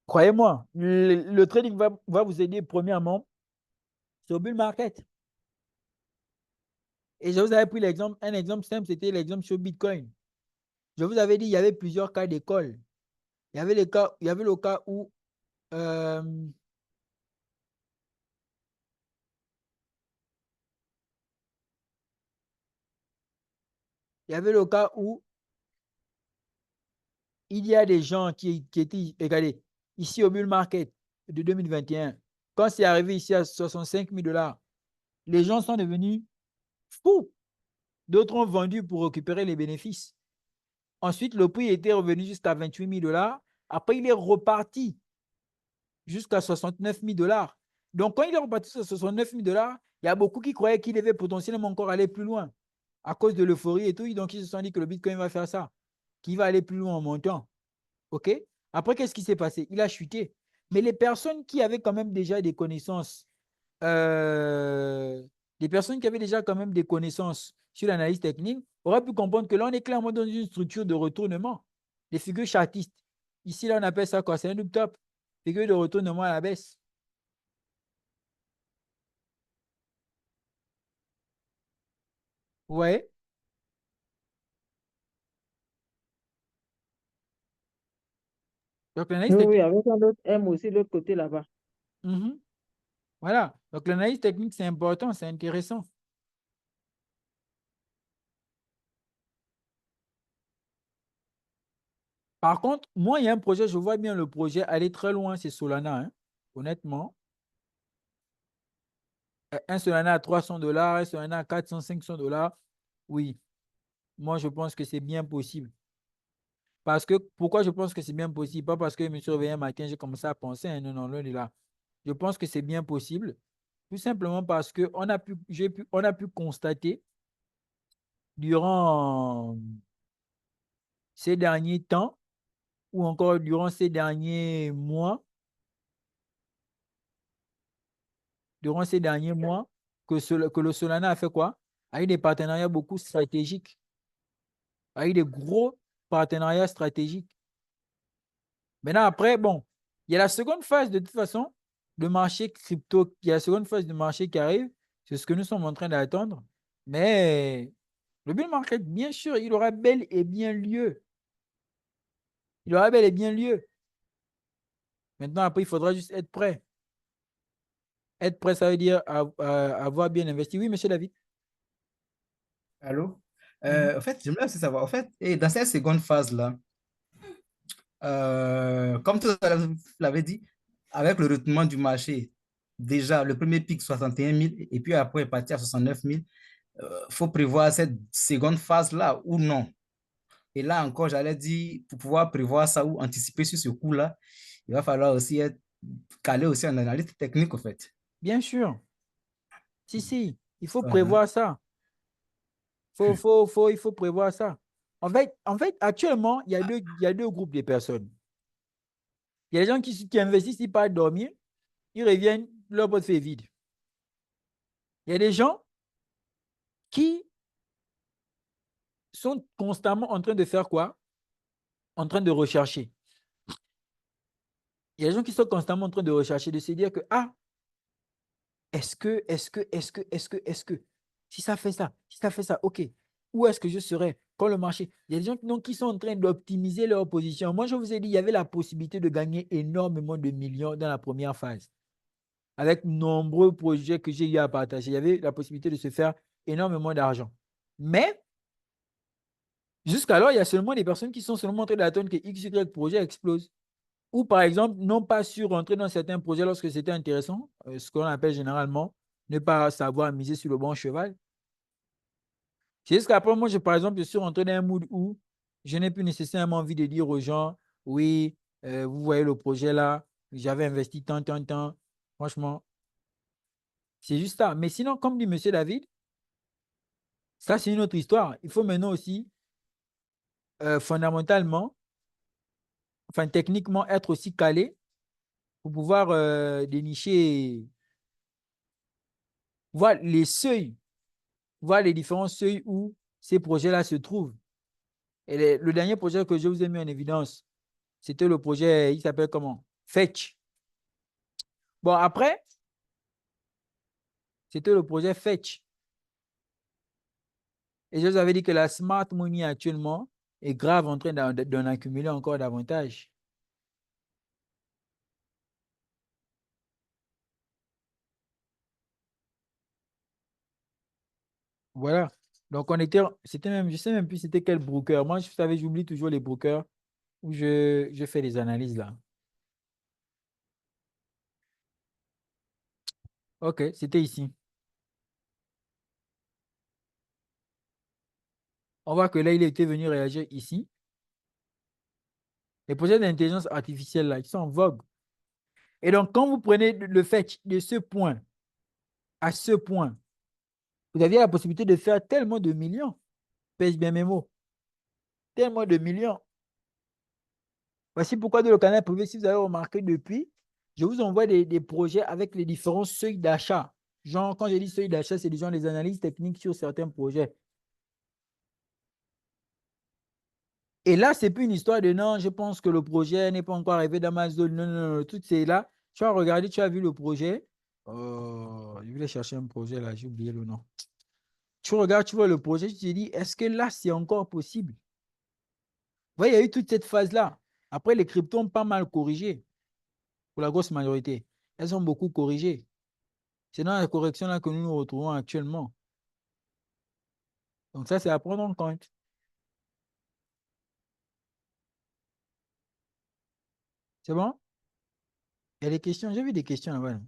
Croyez-moi, le trading va vous aider premièrement sur bull market. Et je vous avais pris un exemple simple, c'était l'exemple sur Bitcoin. Je vous avais dit, il y avait plusieurs cas d'école. Il y avait le cas où il y avait le cas où il y a des gens qui étaient, regardez, ici au bull market de 2021, quand c'est arrivé ici à 65 000 $, les gens sont devenus fous. D'autres ont vendu pour récupérer les bénéfices. Ensuite, le prix était revenu jusqu'à 28 000 $. Après, il est reparti jusqu'à 69 000 $. Donc, quand il est reparti à 69 000 $, il y a beaucoup qui croyaient qu'il devait potentiellement encore aller plus loin à cause de l'euphorie et tout. Donc, ils se sont dit que le Bitcoin va faire ça, qu'il va aller plus loin en montant. OK? Après, qu'est-ce qui s'est passé? Il a chuté. Mais les personnes qui avaient quand même déjà des connaissances, les personnes qui avaient déjà quand même des connaissances sur l'analyse technique auraient pu comprendre que là, on est clairement dans une structure de retournement. Les figures chartistes. Ici, là, on appelle ça quoi? C'est un loop top. Figure de retournement à la baisse. Ouais. Donc, l'analyse Oui, technique. oui, avec un autre M aussi, de l'autre côté là-bas. Voilà. Donc, l'analyse technique, c'est important, c'est intéressant. Par contre, moi, il y a un projet, je vois bien le projet aller très loin, c'est Solana, hein, honnêtement. Un Solana à 300 $, un Solana à 400, 500 $. Oui, moi, je pense que c'est bien possible. Parce que, pourquoi je pense que c'est bien possible? Pas parce que je me suis réveillé un matin, j'ai commencé à penser, hein, non, non, loin de là. Je pense que c'est bien possible, tout simplement parce qu'on on a pu constater durant ces derniers temps, ou encore durant ces derniers mois, que le Solana a fait quoi? A eu des partenariats beaucoup stratégiques, a eu des gros partenariats stratégiques. Maintenant, après, bon, il y a la seconde phase de toute façon, le marché crypto, il y a la seconde phase du marché qui arrive, c'est ce que nous sommes en train d'attendre. Mais le bull market, bien sûr, il aura bel et bien lieu. Il aura bel et bien lieu. Maintenant, après, il faudra juste être prêt. Être prêt, ça veut dire avoir bien investi. Oui, monsieur David. Allô? Mhm. En fait, j'aimerais aussi savoir, en fait, et dans cette seconde phase-là, comme tout à l'heure, vous l'avez dit, avec le retournement du marché, déjà le premier pic 61 000 et puis après partir à 69 000, il faut prévoir cette seconde phase-là ou non. Et là encore, j'allais dire, pour pouvoir prévoir ça ou anticiper sur ce coup-là, il va falloir aussi être calé aussi en analyse technique, en fait. Bien sûr. Si, il faut Uh-huh. prévoir ça. Il faut prévoir ça. En fait, actuellement, il y a deux groupes de personnes. Il y a des gens qui investissent, ils partent dormir, ils reviennent, leur portefeuille est vide. Il y a des gens qui sont constamment en train de faire quoi? En train de rechercher. Il y a des gens qui sont constamment en train de rechercher, de se dire que, ah, est-ce que, si ça fait ça, ok, où est-ce que je serai? quand le marché, il y a des gens qui sont en train d'optimiser leur position. Moi, je vous ai dit, il y avait la possibilité de gagner énormément de millions dans la première phase. Avec nombreux projets que j'ai eu à partager, il y avait la possibilité de se faire énormément d'argent. Mais, jusqu'alors, il y a seulement des personnes qui sont seulement en train d'attendre que XY projet explose. Ou par exemple, non pas su rentrer dans certains projets lorsque c'était intéressant, ce qu'on appelle généralement ne pas savoir miser sur le bon cheval. C'est juste qu'après, moi, par exemple, je suis rentré dans un mood où je n'ai plus nécessairement envie de dire aux gens, oui, vous voyez le projet là, j'avais investi tant, tant, tant. Franchement, c'est juste ça. Mais sinon, comme dit M. David, ça, c'est une autre histoire. Il faut maintenant aussi, fondamentalement, enfin, techniquement, être aussi calé pour pouvoir dénicher, voir les seuils, voir les différents seuils où ces projets-là se trouvent. Et le dernier projet que je vous ai mis en évidence, c'était le projet, il s'appelle comment? Fetch. Bon, après, c'était le projet Fetch. Et je vous avais dit que la smart money actuellement est grave en train d'en accumuler encore davantage. Voilà. Donc, c'était même, je sais même plus c'était quel broker. Moi, je savais, j'oublie toujours les brokers où je fais des analyses là. OK, c'était ici. On voit que là, il était venu réagir ici. Les projets d'intelligence artificielle là, ils sont en vogue. Et donc, quand vous prenez le fait de ce point à ce point, vous aviez la possibilité de faire tellement de millions. Pèse bien mes mots. Tellement de millions. Voici pourquoi dans le canal privé, si vous avez remarqué depuis, je vous envoie des projets avec les différents seuils d'achat. Genre, quand je dis seuil d'achat, c'est des analyses techniques sur certains projets. Et là, ce n'est plus une histoire de non, je pense que le projet n'est pas encore arrivé dans ma zone. Non, non, non, tout c'est là. Tu as regardé, tu as vu le projet. Je voulais chercher un projet là, j'ai oublié le nom. Tu regardes, tu vois le projet, tu te dis, est-ce que là, c'est encore possible? Vous voyez, il y a eu toute cette phase-là. Après, les cryptos ont pas mal corrigé, pour la grosse majorité. Elles ont beaucoup corrigé. C'est dans la correction là que nous nous retrouvons actuellement. Donc ça, c'est à prendre en compte. C'est bon? Il y a des questions, j'ai vu des questions là-bas.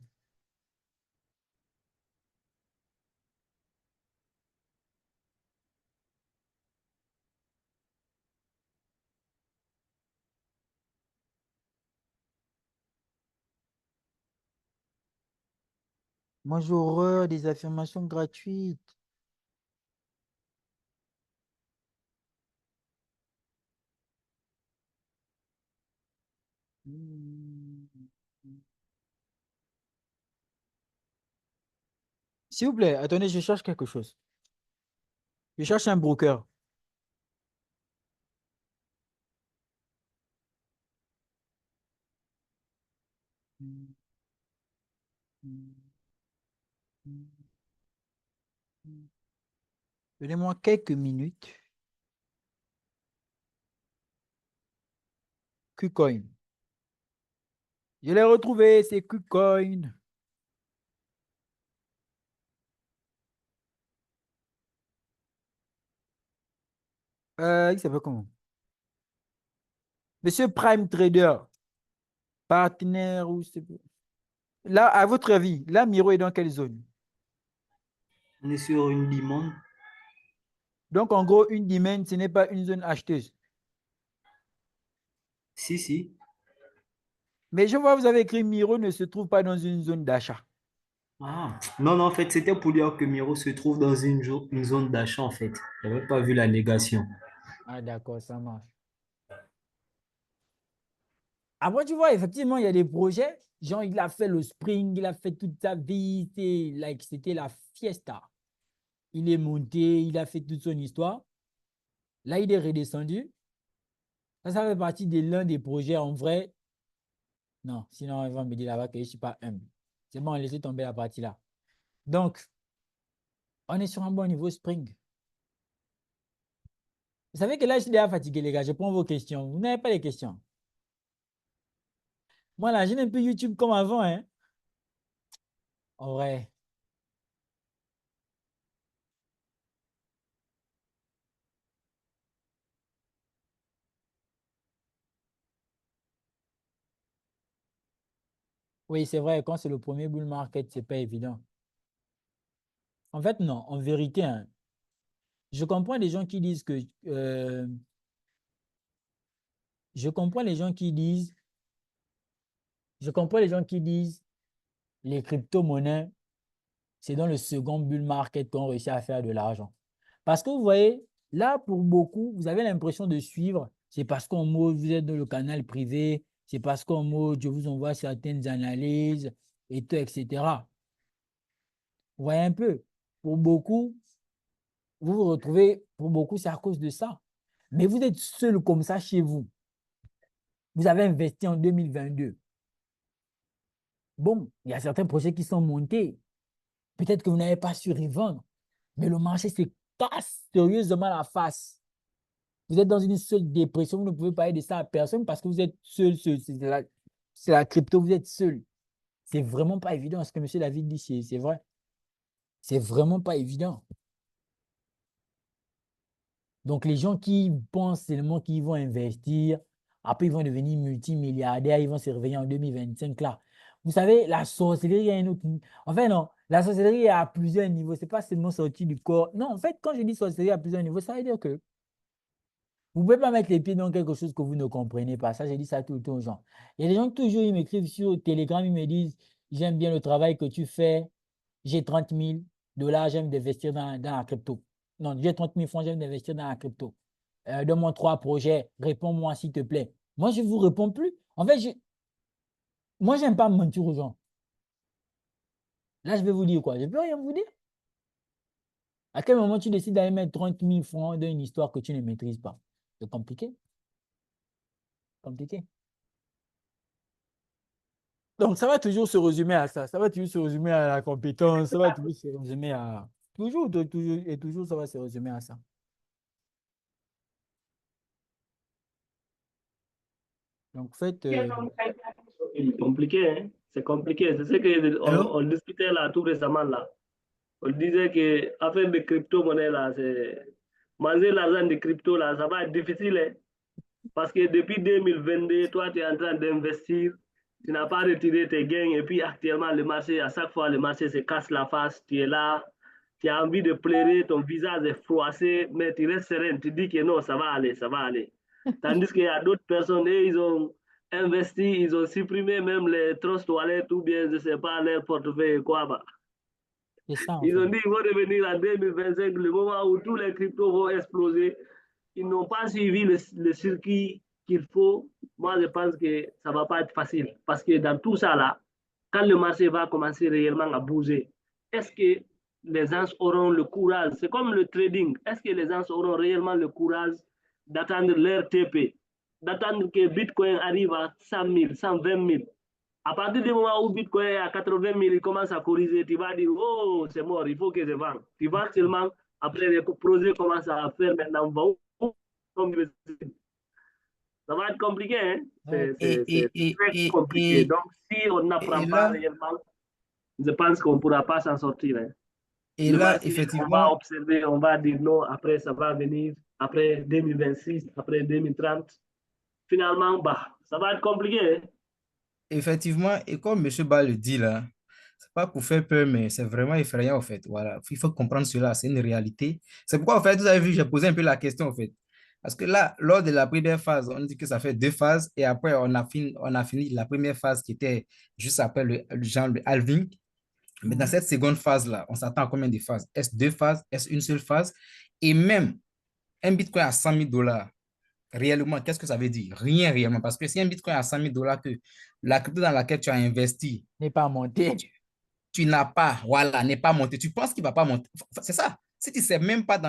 Moi, j'ai horreur des affirmations gratuites. S'il vous plaît, attendez, je cherche quelque chose. Je cherche un broker. Donnez-moi quelques minutes. KuCoin. Je l'ai retrouvé, c'est KuCoin. Il s'appelle comment? Monsieur Prime Trader, partenaire ou c'est... Là, à votre avis, là, Miro est dans quelle zone? On est sur une demande. Donc, en gros, une demand, ce n'est pas une zone acheteuse. Si, si. Mais je vois, vous avez écrit Miro ne se trouve pas dans une zone d'achat. Ah, non, non, en fait, c'était pour dire que Miro se trouve dans une zone d'achat, en fait. Je n'avais pas vu la négation. Ah, d'accord, ça marche. Après, tu vois, effectivement, il y a des projets. Genre, il a fait le Spring, il a fait toute sa vie. C'était la fiesta. Il est monté, il a fait toute son histoire. Là, il est redescendu. Ça fait partie de l'un des projets en vrai. Non, sinon, ils vont me dire là-bas que je ne suis pas humble. C'est bon, laissez tomber la partie là. Donc, on est sur un bon niveau Spring. Vous savez que là, je suis déjà fatigué, les gars. Je prends vos questions. Vous n'avez pas les questions. Moi, là, j'ai un peu YouTube comme avant, hein. En vrai. Oui, c'est vrai, quand c'est le premier bull market, c'est pas évident. En fait, non, en vérité, hein, je comprends les gens qui disent que je comprends les gens qui disent je comprends les gens qui disent les crypto-monnaies, c'est dans le second bull market qu'on réussit à faire de l'argent. Parce que vous voyez, là, pour beaucoup, vous avez l'impression de suivre, c'est parce qu'en mode, vous êtes dans le canal privé, c'est parce qu'en mode, je vous envoie certaines analyses et tout, etc. Vous voyez un peu, pour beaucoup, vous vous retrouvez, pour beaucoup, c'est à cause de ça. Mais vous êtes seul comme ça chez vous. Vous avez investi en 2022. Bon, il y a certains projets qui sont montés. Peut-être que vous n'avez pas su y vendre, mais le marché se casse sérieusement la face. Vous êtes dans une seule dépression, vous ne pouvez pas aider ça à personne parce que vous êtes seul. C'est la crypto, vous êtes seul. C'est vraiment pas évident ce que M. David dit, c'est vrai. C'est vraiment pas évident. Donc, les gens qui pensent seulement qu'ils vont investir, après ils vont devenir multimilliardaires, ils vont se réveiller en 2025 là. Vous savez, la sorcellerie a un autre niveau. En fait, non, la sorcellerie est à plusieurs niveaux. Ce n'est pas seulement sortir du corps. Non, en fait, quand je dis sorcellerie à plusieurs niveaux, ça veut dire que vous ne pouvez pas mettre les pieds dans quelque chose que vous ne comprenez pas. Ça, j'ai dit ça tout le temps aux gens. Il y a des gens qui toujours ils m'écrivent sur Telegram, ils me disent, j'aime bien le travail que tu fais, j'ai 30 000 dollars, j'aime investir dans la crypto. Non, j'ai 30 000 francs, j'aime investir dans la crypto. Donne-moi 3 projets, réponds-moi s'il te plaît. Moi, je ne vous réponds plus. En fait, moi, je n'aime pas mentir aux gens. Là, je vais vous dire quoi? Je ne peux rien vous dire. À quel moment tu décides d'aller mettre 30 000 francs dans une histoire que tu ne maîtrises pas? C'est compliqué. Compliqué. Donc, ça va toujours se résumer à ça. Ça va toujours se résumer à la compétence. Ça va toujours se résumer à... Toujours, toujours, et toujours, ça va se résumer à ça. Donc, en fait... C'est compliqué, hein? C'est compliqué. C'est ce Hello? qu'on discutait là tout récemment là. On disait que affaire de crypto-monnaie là, c'est manger l'argent de crypto là, ça va être difficile, hein? Parce que depuis 2022, toi, tu es en train d'investir, tu n'as pas retiré tes gains et puis actuellement, le marché, à chaque fois, le marché se casse la face, tu es là, tu as envie de pleurer, ton visage est froissé, mais tu restes serein, tu dis que non, ça va aller, ça va aller. Tandis qu'il y a d'autres personnes, et ils ont investi, ils ont supprimé même les trust toilettes ou bien, je ne sais pas, leur portefeuille quoi. Bah. C'est ça, en Ils fait. ont dit qu'ils vont revenir en 2025, le moment où tous les cryptos vont exploser. Ils n'ont pas suivi le circuit qu'il faut. Moi, je pense que ça ne va pas être facile. Parce que dans tout ça, là, quand le marché va commencer réellement à bouger, est-ce que les gens auront le courage? C'est comme le trading. Est-ce que les gens auront réellement le courage d'attendre leur TP, d'attendre que Bitcoin arrive à 100 000, 120 000? À partir du moment où Bitcoin est à 80 000, il commence à corriger, tu vas dire, oh, c'est mort, il faut que je vende. Tu vends seulement, après les projets commencent à faire maintenant, ça va être compliqué, hein? Et, C'est très compliqué. Donc, si on n'apprend et pas là, réellement, je pense qu'on ne pourra pas s'en sortir, hein. et Le là, marché, on va effectivement, observer, on va dire non, après ça va venir, après 2026, après 2030. Finalement, bah, ça va être compliqué, hein? effectivement, et comme M. Ba le dit là, c'est pas pour faire peur, mais c'est vraiment effrayant en fait. Voilà, il faut comprendre cela, c'est une réalité. C'est pourquoi en fait, vous avez vu, j'ai posé un peu la question en fait. Parce que là, lors de la première phase, on dit que ça fait 2 phases et après on a fini la première phase qui était juste après le halving. Mais dans cette seconde phase-là, on s'attend à combien de phases? Est-ce 2 phases? Est-ce une seule phase? Et même un Bitcoin à 100 000 dollars, réellement, qu'est-ce que ça veut dire? Rien réellement. Parce que si un Bitcoin à 100 000 dollars, que la crypto dans laquelle tu as investi, N'est pas monté. tu n'as pas, voilà, n'est pas monté. Tu penses qu'il ne va pas monter. C'est ça. Si tu ne sais même pas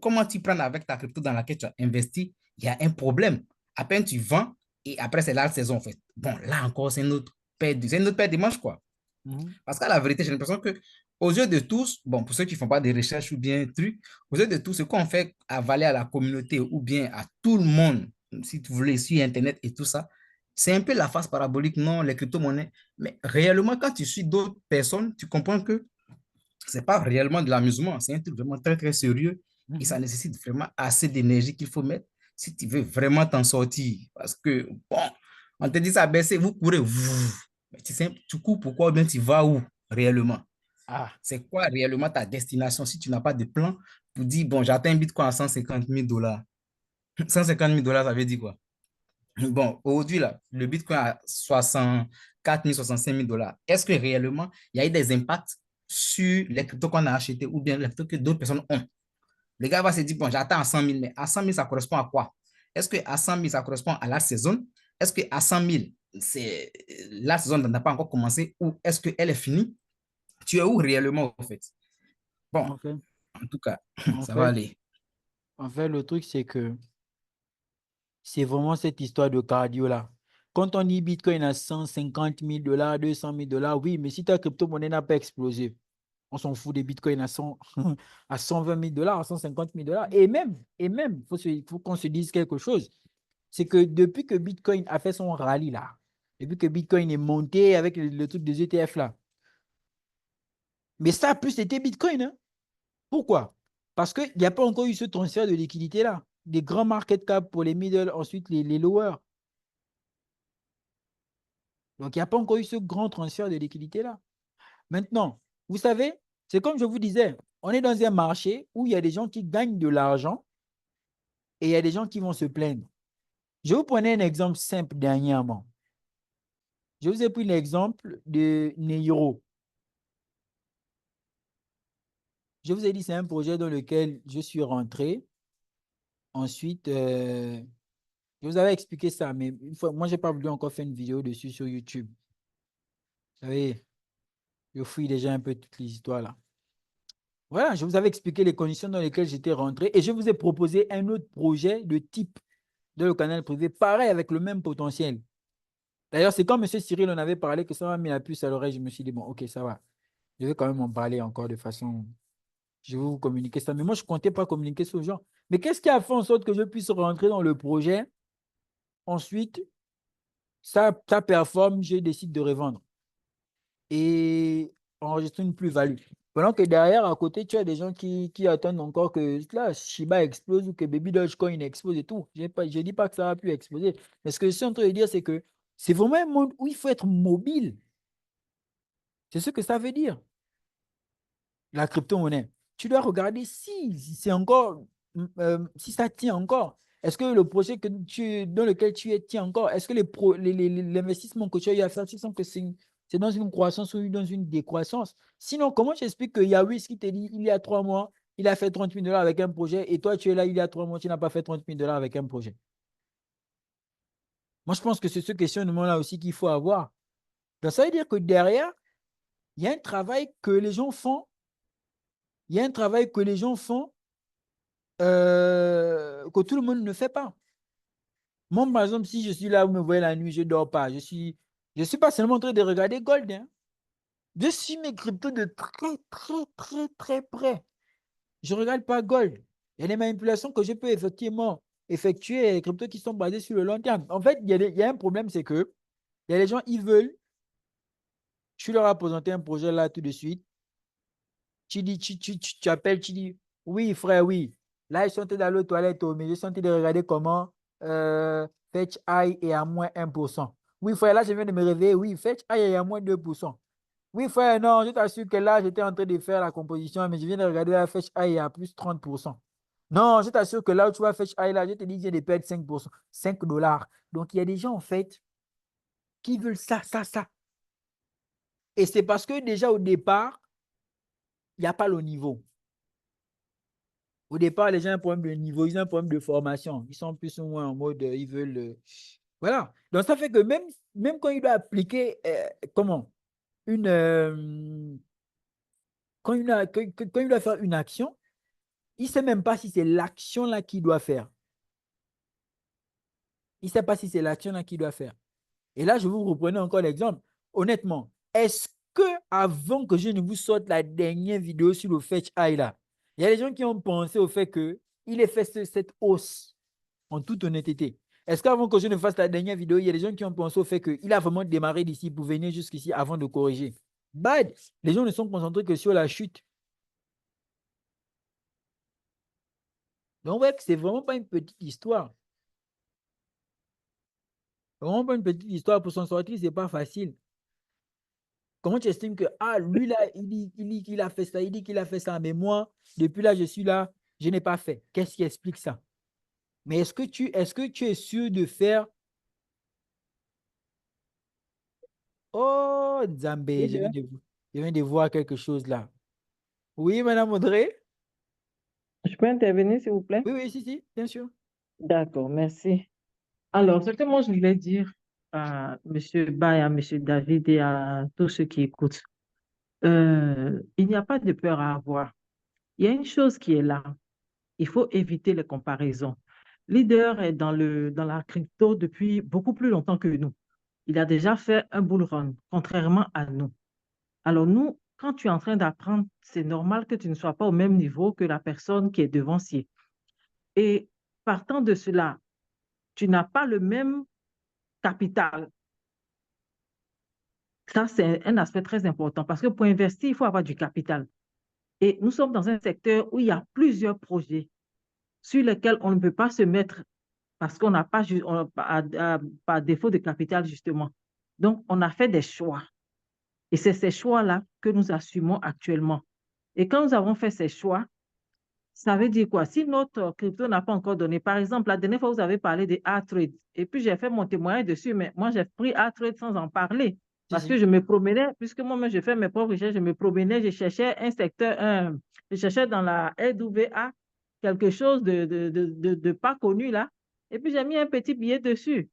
comment tu prends avec ta crypto dans laquelle tu as investi, il y a un problème. À peine tu vends et après, c'est la saison en fait. Bon, là encore, c'est une autre paire de manches, quoi. Mhm. Parce qu'à la vérité, j'ai l'impression que aux yeux de tous, bon, pour ceux qui ne font pas des recherches ou bien trucs, aux yeux de tous, ce qu'on fait avaler à la communauté ou bien à tout le monde, si vous voulez, sur Internet et tout ça, c'est un peu la face parabolique, non, les crypto-monnaies. Mais réellement, quand tu suis d'autres personnes, tu comprends que c'est pas réellement de l'amusement, c'est un truc vraiment très, très sérieux et ça Mhm. nécessite vraiment assez d'énergie qu'il faut mettre si tu veux vraiment t'en sortir. Parce que, bon, on te dit ça baisser, vous courez, mais tu sais, tu cours pourquoi ou bien tu vas où réellement? Ah, C'est quoi réellement ta destination si tu n'as pas de plan pour dire, bon, j'atteins un Bitcoin à 150 000 $. 150 000 $, ça veut dire quoi? Bon, aujourd'hui, là, le Bitcoin à 64 000, 65 000 $. Est-ce que réellement, il y a eu des impacts sur les cryptos qu'on a achetés ou bien les cryptos que d'autres personnes ont? Le gars va se dire, bon, j'attends à 100 000, mais à 100 000, ça correspond à quoi? Est-ce que à 100 000, ça correspond à la saison? Est-ce que à 100 000, la saison n'a pas encore commencé ou est-ce qu'elle est finie? Tu es où réellement, en fait? Bon, en fait, en tout cas, en ça va fait, aller. en fait, le truc, c'est que c'est vraiment cette histoire de cardio-là. Quand on dit Bitcoin à 150 000 $, 200 000 $, oui, mais si ta crypto-monnaie n'a pas explosé, on s'en fout des bitcoins à 100, à 120 000 $, à 150 000 $. Et même, faut qu'on se dise quelque chose. C'est que depuis que Bitcoin a fait son rallye là, depuis que Bitcoin est monté avec le truc des ETF là, mais ça a plus été Bitcoin, hein. Pourquoi? Parce qu'il n'y a pas encore eu ce transfert de liquidité là. Des grands market cap pour les middle, ensuite les lower. Donc, il n'y a pas encore eu ce grand transfert de liquidité là. Maintenant, vous savez, c'est comme je vous disais, on est dans un marché où il y a des gens qui gagnent de l'argent et il y a des gens qui vont se plaindre. Je vous prenais un exemple simple dernièrement. Je vous ai pris l'exemple de Neiro. Je vous ai dit, c'est un projet dans lequel je suis rentré. Ensuite, je vous avais expliqué ça, mais une fois, moi, je n'ai pas voulu encore faire une vidéo dessus sur YouTube. Vous savez, je fouille déjà un peu toutes les histoires là. Voilà, je vous avais expliqué les conditions dans lesquelles j'étais rentré et je vous ai proposé un autre projet de type dans le canal privé, pareil, avec le même potentiel. D'ailleurs, c'est quand M. Cyril en avait parlé que ça m'a mis la puce à l'oreille. Je me suis dit, bon, ok, ça va. Je vais quand même en parler encore de façon. Je vais vous communiquer ça. Mais moi, je ne comptais pas communiquer ce genre. Mais qu'est-ce qui a fait en sorte que je puisse rentrer dans le projet? Ensuite, ça performe, je décide de revendre et enregistrer une plus-value. Pendant que derrière, à côté, tu as des gens qui attendent encore que là, Shiba explose ou que Baby Dogecoin explose et tout. Je ne dis pas que ça a pu exploser. Mais ce que je suis en train de dire, c'est que c'est vraiment un monde où il faut être mobile. C'est ce que ça veut dire, la crypto-monnaie. Tu dois regarder si c'est encore, si ça tient encore. Est-ce que le projet dans lequel tu es tient encore? Est-ce que l'investissement que tu as eu à faire, tu sens que c'est dans une croissance ou dans une décroissance? Sinon, comment j'explique qu'il y a Wiz qui te dit il y a 3 mois, il a fait 30 000 $ avec un projet et toi, tu es là, il y a 3 mois, tu n'as pas fait 30 000 $ avec un projet? Moi, je pense que c'est ce questionnement-là aussi qu'il faut avoir. Donc, ça veut dire que derrière, il y a un travail que les gens font. Il y a un travail que les gens font que tout le monde ne fait pas. Moi, par exemple, si je suis là, vous me voyez la nuit, je ne dors pas. Je suis pas seulement en train de regarder Gold, hein. Je suis mes cryptos de très, très, très, très près. Je ne regarde pas Gold. Il y a des manipulations que je peux effectivement effectuer, les cryptos qui sont basés sur le long terme. En fait, il y a un problème, c'est que il y a des gens, ils veulent, tu leur as présenté un projet là tout de suite, tu dis, tu appelles, tu dis, oui, frère, oui. Là, ils sont dans l'autre toilette, oh, mais ils sont en train de regarder comment Fetch High est à moins 1%. Oui, frère, là, je viens de me réveiller. Oui, Fetch High est à moins 2%. Oui, frère, non, je t'assure que là, j'étais en train de faire la composition, mais je viens de regarder la Fetch High est à plus 30%. Non, je t'assure que là où tu vas Fetch High, là, je te dis, je viens de perdre 5%, 5 dollars. Donc, il y a des gens, en fait, qui veulent ça, ça, ça. Et c'est parce que déjà, au départ, il n'y a pas le niveau. Au départ, les gens ont un problème de niveau, ils ont un problème de formation. Ils sont plus ou moins en mode, ils veulent. Voilà. Donc, ça fait que même quand il doit appliquer, comment? Une, quand il doit faire une action, il ne sait même pas si c'est l'action là qu'il doit faire. Il ne sait pas si c'est l'action là qu'il doit faire. Et là, je vous reprenais encore l'exemple. Honnêtement, est-ce que avant que je ne vous sorte la dernière vidéo sur le Fetch High là, il y a des gens qui ont pensé au fait qu'il ait fait cette hausse, en toute honnêteté. Est-ce qu'avant que je ne fasse la dernière vidéo, il y a des gens qui ont pensé au fait qu'il a vraiment démarré d'ici pour venir jusqu'ici avant de corriger? Bad. Les gens ne sont concentrés que sur la chute. Donc, ouais, c'est vraiment pas une petite histoire. Vraiment pas une petite histoire. Pour s'en sortir, c'est pas facile. Comment tu estimes que, lui là, il dit qu'il a fait ça, il dit qu'il a fait ça, mais moi, depuis là, je suis là, je n'ai pas fait. Qu'est-ce qui explique ça? Mais est-ce que tu es sûr de faire... Oh, Nzambé, je viens de voir quelque chose là. Oui, Madame Audrey? Je peux intervenir, s'il vous plaît? Oui, oui, si, bien sûr. D'accord, merci. Alors, ce que moi, je voulais dire à M. Bay, à M. David et à tous ceux qui écoutent, il n'y a pas de peur à avoir. Il y a une chose qui est là. Il faut éviter les comparaisons. Leader est dans la crypto depuis beaucoup plus longtemps que nous. Il a déjà fait un bull run, contrairement à nous. Alors nous, quand tu es en train d'apprendre, c'est normal que tu ne sois pas au même niveau que la personne qui est devancier. Et partant de cela, tu n'as pas le même capital. Ça, c'est un aspect très important parce que pour investir, il faut avoir du capital. Et nous sommes dans un secteur où il y a plusieurs projets sur lesquels on ne peut pas se mettre parce qu'on n'a pas, par défaut de capital, justement. Donc, on a fait des choix. Et c'est ces choix-là que nous assumons actuellement. Et quand nous avons fait ces choix, ça veut dire quoi? Si notre crypto n'a pas encore donné, par exemple, la dernière fois, vous avez parlé de A-Trade, et puis j'ai fait mon témoignage dessus, mais moi, j'ai pris A-Trade sans en parler, parce que je me promenais, puisque moi-même, je fais mes propres recherches, je me promenais, je cherchais un secteur, je cherchais dans la LWA quelque chose de pas connu là, et puis j'ai mis un petit billet dessus.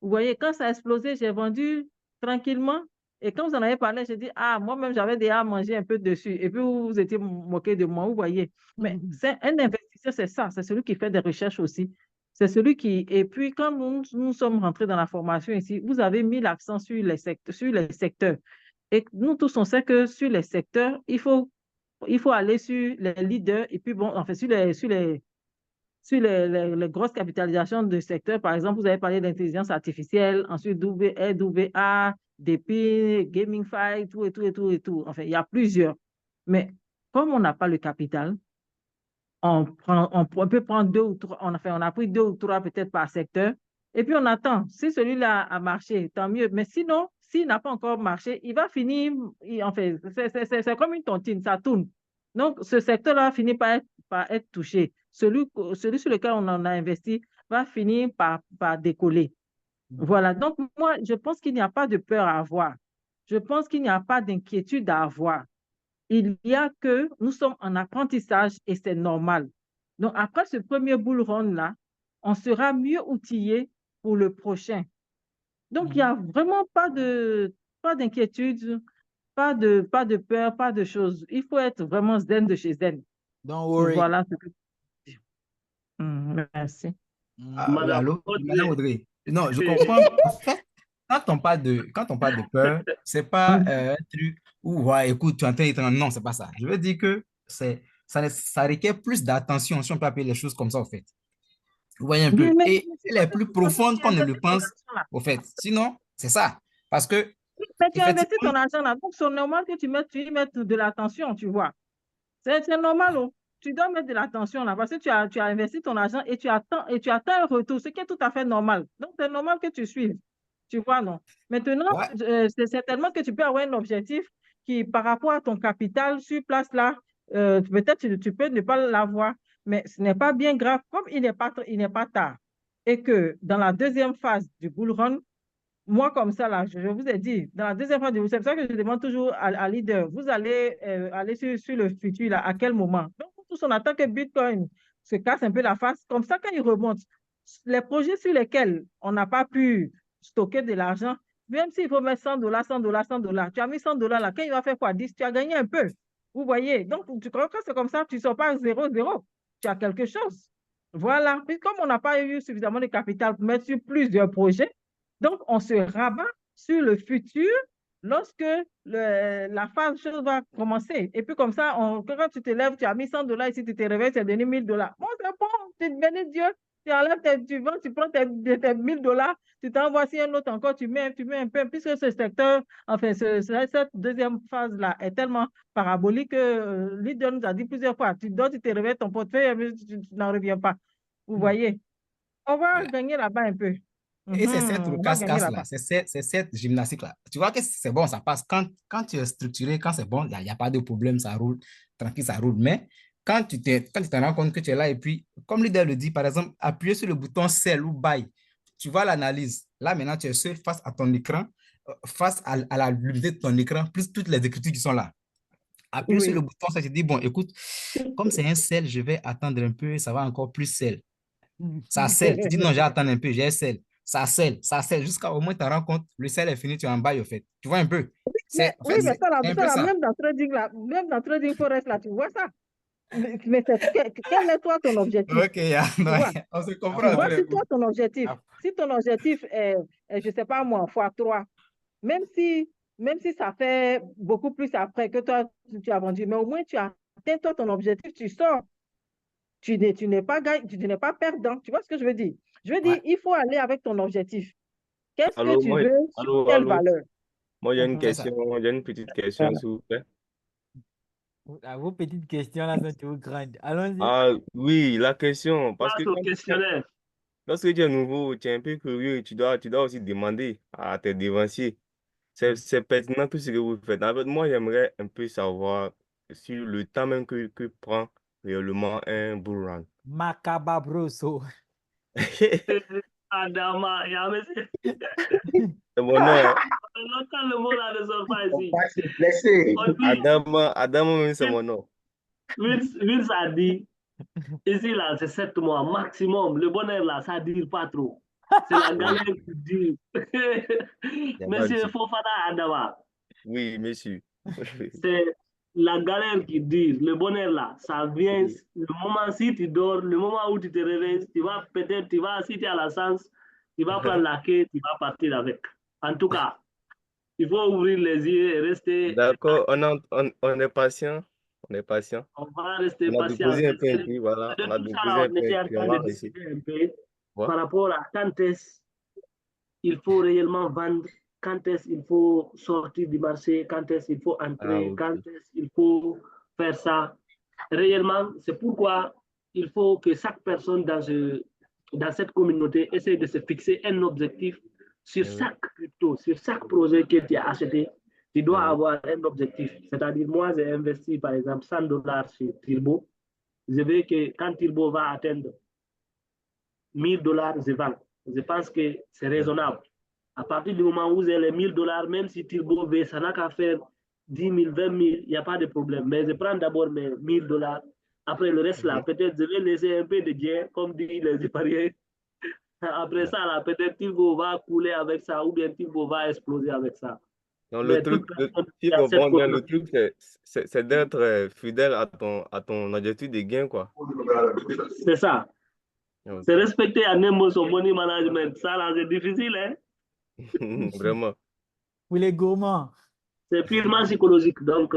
Vous voyez, quand ça a explosé, j'ai vendu tranquillement. Et quand vous en avez parlé, j'ai dit, moi-même, j'avais déjà mangé un peu dessus. Et puis, vous étiez moqué de moi, vous voyez. Mais c'est un investisseur, c'est ça. C'est celui qui fait des recherches aussi. C'est celui qui... Et puis, quand nous sommes rentrés dans la formation ici, vous avez mis l'accent sur les secteurs. Et nous tous, on sait que sur les secteurs, il faut aller sur les leaders. Et puis, bon, en fait, sur les grosses capitalisations de secteur, par exemple, vous avez parlé d'intelligence artificielle, ensuite RWA, DP, GamingFi, tout et tout et tout et tout. Enfin, il y a plusieurs. Mais comme on n'a pas le capital, on peut prendre deux ou trois, on a pris deux ou trois peut-être par secteur, et puis on attend. Si celui-là a marché, tant mieux. Mais sinon, s'il n'a pas encore marché, il va finir, c'est comme une tontine, ça tourne. Donc, ce secteur-là finit par être touché. Celui sur lequel on en a investi va finir par décoller. Voilà. Donc, moi, je pense qu'il n'y a pas de peur à avoir. Je pense qu'il n'y a pas d'inquiétude à avoir. Il y a que nous sommes en apprentissage et c'est normal. Donc, après ce premier bull run-là, on sera mieux outillé pour le prochain. Donc, il n'y a vraiment pas d'inquiétude, pas de peur, pas de choses. Il faut être vraiment zen de chez zen. Don't worry. Voilà ce que je dis. Merci. Oui, allô? Madame Audrey. Non, je comprends. En fait, quand on parle de peur, c'est pas un truc où, ouais, écoute, tu es en train d'être... Non, c'est pas ça. Je veux dire que ça requiert plus d'attention, si on peut appeler les choses comme ça, au fait. Vous voyez un peu. Et elle est plus profonde qu'on ne le pense, au fait. Sinon, c'est ça. Parce que... Mais tu investis ton argent là, donc c'est normal que tu y mettes de l'attention, tu vois. C'est normal, oh. Tu dois mettre de l'attention là, parce que tu as investi ton argent et tu attends un retour, ce qui est tout à fait normal. Donc, c'est normal que tu suives. Tu vois, non? Maintenant, c'est certainement que tu peux avoir un objectif qui, par rapport à ton capital sur place là, peut-être tu peux ne pas l'avoir, mais ce n'est pas bien grave, comme il n'est pas tard. Et que dans la deuxième phase du bull run, moi, comme ça, là, je vous ai dit, dans la deuxième phase, c'est pour ça que je demande toujours à leader, vous allez aller sur le futur, là, à quel moment? Donc, tous, on attend que Bitcoin se casse un peu la face. Comme ça, quand il remonte, les projets sur lesquels on n'a pas pu stocker de l'argent, même s'il faut mettre $100, $100, tu as mis $100 là, quand il va faire quoi? 10, tu as gagné un peu. Vous voyez? Donc, tu crois que c'est comme ça, tu ne sors pas 0-0, tu as quelque chose. Voilà. Puis, comme on n'a pas eu suffisamment de capital pour mettre sur plusieurs projets, donc, on se rabat sur le futur, lorsque la phase chose va commencer. Et puis comme ça, quand tu te lèves, tu as mis $100 ici, tu te réveilles, tu as donné $1000. Bon, c'est bon, tu te bénis Dieu. Tu enlèves tu vends, tu prends tes $1000, tu t'envoies si un autre encore, tu mets un peu, puisque ce secteur, enfin, cette deuxième phase-là est tellement parabolique que leader nous a dit plusieurs fois, tu dors, tu te réveilles, ton portefeuille, tu n'en reviens pas. Vous voyez, on va Voilà. gagner là-bas un peu. Et c'est cette On va gagner casse-casse-là, là-bas. c'est cette gymnastique-là. Tu vois que c'est bon, ça passe. Quand tu es structuré, quand c'est bon, il n'y a pas de problème, ça roule, tranquille, ça roule. Mais quand tu te rends compte que tu es là, et puis, comme leader le dit, par exemple, appuyer sur le bouton sell ou buy, tu vois l'analyse. Là, maintenant, tu es seul face à ton écran, face à la luminosité de ton écran, plus toutes les écritures qui sont là. Appuyer sur le Oui. bouton, ça te dit, bon, écoute, comme c'est un sell, je vais attendre un peu, ça va encore plus sell. Ça scelle. Tu dis non, j'ai attendu un peu, j'ai scelle. Ça scelle. Jusqu'à au moins tu te rends compte, le sel est fini, tu es en bail, au fait. Tu vois un peu? Mais, En oui, fait, mais c'est un peu ça. même dans Trading Forex, là, tu vois ça. Mais quel est toi ton objectif? Ok, yeah, Tu non, vois? on se Tu comprend vois, tous les si toi, coups. ton objectif, Ap- si ton objectif est, je ne sais pas moi, fois 3, même si, même si ça fait beaucoup plus après que toi, tu as vendu, mais au moins tu as atteint toi, ton objectif, tu sors. Tu n'es pas gagnant, tu n'es pas perdant. Tu vois ce que je veux dire? Je veux dire, Ouais, il faut aller avec ton objectif. Qu'est-ce que Allô, tu veux sur telle allô. valeur? Moi, c'est ça. j'ai une petite question, Voilà. s'il vous plaît. À vos petites questions là sont toujours grandes. Allons-y. Ah oui, la question, parce que Place au questionnaire. lorsque tu es nouveau, tu es un peu curieux, tu dois aussi demander à tes dévanciers. C'est pertinent tout ce que vous faites. En fait, moi, j'aimerais un peu savoir sur le temps même que prend réellement un bull run. Macababroso. Adama, Yamese. C'est mon nom, hein. Longtemps le mot là ne sort pas Faut ici. pas se blesser. On dit, Adama même, c'est mon nom. Vince a dit, ici là, c'est 7 mois maximum. Le bonheur là, ça ne dure pas trop. C'est la Oui, galère qui dure. il n'y a pas de Monsieur souci. Fofana Adama, Oui, monsieur. c'est la galère qui dure. Le bonheur là, ça vient. Oui. Le moment si tu dors, le moment où tu te réveilles, tu vas peut-être, si tu as la chance, tu vas prendre la queue, tu vas partir avec. En tout cas, il faut ouvrir les yeux et rester. D'accord, on est patient. On est patient. On va rester On a patient. déposé un Parce peu un que prix, voilà. On de a tout ça, déposé là, un on peu un était en prix, on train va de réussir. discuter un peu Ouais. par rapport à quand est-ce qu'il faut réellement vendre, quand est-ce qu'il faut sortir du marché, quand est-ce qu'il faut Ah, entrer, quand ok. est-ce qu'il faut faire ça. Réellement, c'est pourquoi il faut que chaque personne dans cette communauté essaie de se fixer un objectif sur Eh oui, chaque crypto, sur chaque projet que tu as acheté. Tu eh dois oui. avoir un objectif. C'est-à-dire, moi, j'ai investi, par exemple, $100 chez Turbo. Je veux que quand Turbo va atteindre $1000, je vends. Je pense que c'est raisonnable. À partir du moment où j'ai les $1000, même si Turbo veut, ça n'a qu'à faire 10 000, 20 000, il n'y a pas de problème. Mais je prends d'abord mes $1000. Après le reste là, Mhm. peut-être je vais laisser un peu de gain, comme disent les épargnants. Après Ouais. ça, là, peut-être Turbo va couler avec ça ou bien Turbo va exploser avec ça. Donc, Mais toute personne si je qui a cette comprends bien, le communauté, truc, c'est d'être fidèle à ton objectif de gain, quoi. c'est ça. C'est Ok. respecter un mot son money management. Ça, là, c'est difficile, hein? Vraiment, Pour les gourmands. C'est purement psychologique. Donc,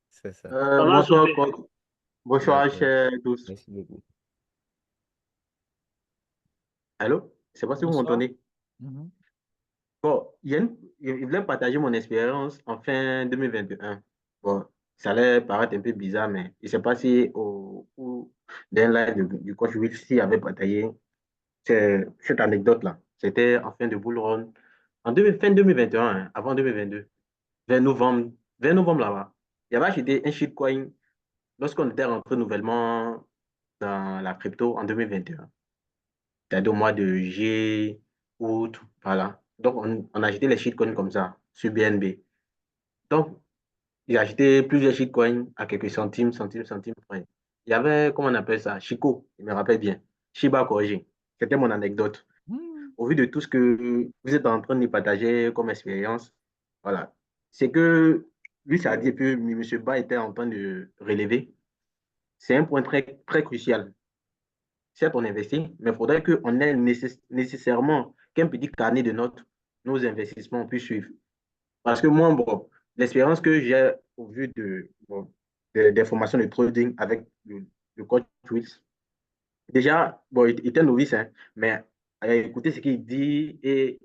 c'est ça. ça va se Bonsoir, faire. coach. Bonsoir, D'accord. chers tous. Merci beaucoup. Allô? Je ne sais pas si vous Bonsoir. m'entendez. Mhm. Bon, je voulais partager mon expérience en fin 2021. Bon, ça allait paraître un peu bizarre, mais je ne sais pas si dans le live du coach Will, s'il avait partagé cette anecdote-là. C'était en fin de bull run, fin 2021, hein, avant 2022, vers novembre, là-bas. Il y avait acheté un shitcoin lorsqu'on était rentré nouvellement dans la crypto en 2021. C'était au mois de juillet, août, voilà. Donc, on a acheté les shitcoins comme ça, sur BNB. Donc, j'ai acheté plusieurs shitcoins à quelques centimes près. Il y avait, comment on appelle ça, Chico, je me rappelle bien, Shiba Koji. C'était mon anecdote. Hmm. Au vu de tout ce que vous êtes en train de partager comme expérience, voilà. C'est que, lui, ça a dit, et puis M. Ba était en train de relever. C'est un point très, très crucial. Certes, on investit, mais il faudrait qu'on ait nécessairement qu'un petit carnet de notes, nos investissements puissent suivre. Parce que moi, bon, l'expérience que j'ai au vu des formations de trading avec le coach Wills, déjà, bon, il était novice, hein, mais écoutez ce qu'il dit. Et de toute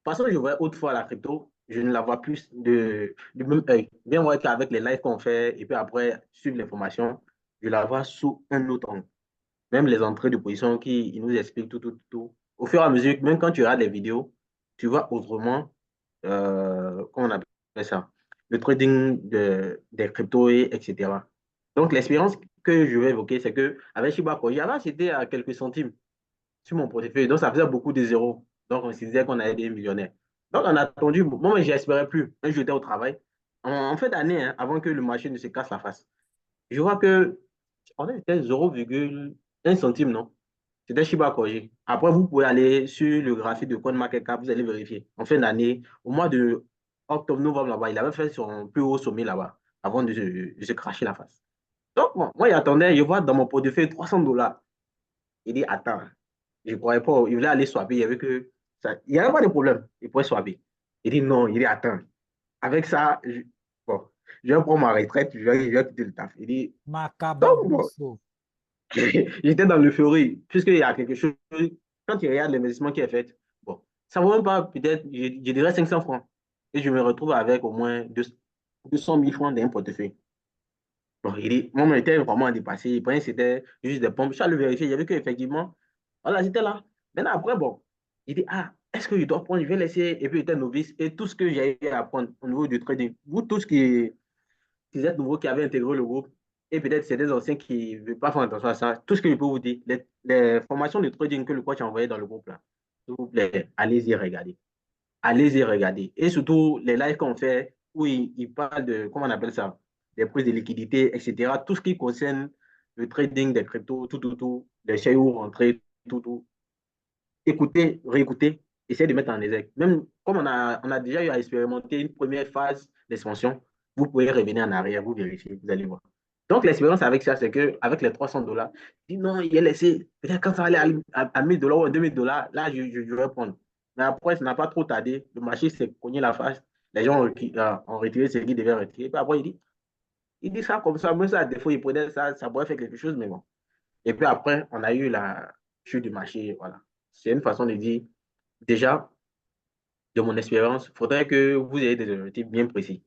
façon, je voyais autrefois la crypto, je ne la vois plus du même œil. Bien voir qu'avec les lives qu'on fait, et puis après, suivre les formations, je la vois sous un autre angle. Même les entrées de position qui ils nous expliquent tout, tout, tout. Au fur et à mesure, même quand tu regardes les vidéos, tu vois autrement, comment on appelle ça, le trading des cryptos, etc. Donc, l'expérience que je vais évoquer, c'est que avec Shiba Inu, j'avais acheté à quelques centimes sur mon portefeuille. Donc, ça faisait beaucoup de zéros. Donc, on se disait qu'on allait des millionnaires. Donc, on a attendu. Moi, je n'espérais plus. Un jour, j'étais au travail. En fin d'année, hein, avant que le marché ne se casse la face, je vois que on était 0,1 centime, non? C'était Shiba Koji. Après, vous pouvez aller sur le graphique de CoinMarketCap, vous allez vérifier. En fin d'année, au mois de octobre, novembre, là-bas, il avait fait son plus haut sommet là-bas, avant de se cracher la face. Donc, bon, moi, il attendait, je vois dans mon portefeuille 300 $. Il dit, attends, je ne croyais pas, il voulait aller swapper, il y avait que ça, il n'y avait pas de problème, il pouvait swapper. Il dit, non, il dit, attends, avec ça, bon, je vais prendre ma retraite, je vais quitter le taf. Il dit, donc, bon, Macababosso. j'étais dans l'euphorie, puisqu'il y a quelque chose, quand tu regardes l'investissement qui est fait, bon, ça ne vaut même pas peut-être, je dirais 500 francs. Et je me retrouve avec au moins 200 000 francs dans un portefeuille. Bon, il dit, moi, on était vraiment dépassé. Il pensait que c'était juste des pompes. Je suis allé vérifier, il y avait qu'effectivement, voilà, j'étais là. Maintenant, après, bon, il dit, ah, est-ce que je dois prendre? Je vais laisser. Et puis, il était novice. Et tout ce que j'ai eu à apprendre au niveau du trading, vous tous qui êtes nouveaux, qui avez intégré le groupe, et peut-être c'est des anciens qui ne veulent pas faire attention à ça, tout ce que je peux vous dire, les formations de trading que le coach a envoyées dans le groupe, là, s'il vous plaît, allez-y regarder. Allez-y regarder. Et surtout, les lives qu'on fait, où il parle de, comment on appelle ça, des prises de liquidité, etc. Tout ce qui concerne le trading des cryptos, tout, tout, tout, les shares où rentrer, tout, tout. Écoutez, réécoutez, essayez de mettre en exergue. Même comme on a déjà eu à expérimenter une première phase d'expansion, vous pouvez revenir en arrière, vous vérifiez, vous allez voir. Donc, l'expérience avec ça, c'est qu'avec les 300 $, je dis non, il a laissé, peut-être quand ça allait à 1000 $ ou à 2000 $, là, je vais prendre. Mais après, ça n'a pas trop tardé. Le marché s'est cogné la face. Les gens ont retiré ce qu'ils devaient retirer. Puis après, il dit ça comme ça, même ça, à défaut, il prenait ça, ça pourrait faire quelque chose, mais bon. Et puis après, on a eu la chute du marché. Voilà. C'est une façon de dire, déjà, de mon expérience, il faudrait que vous ayez des objectifs bien précis.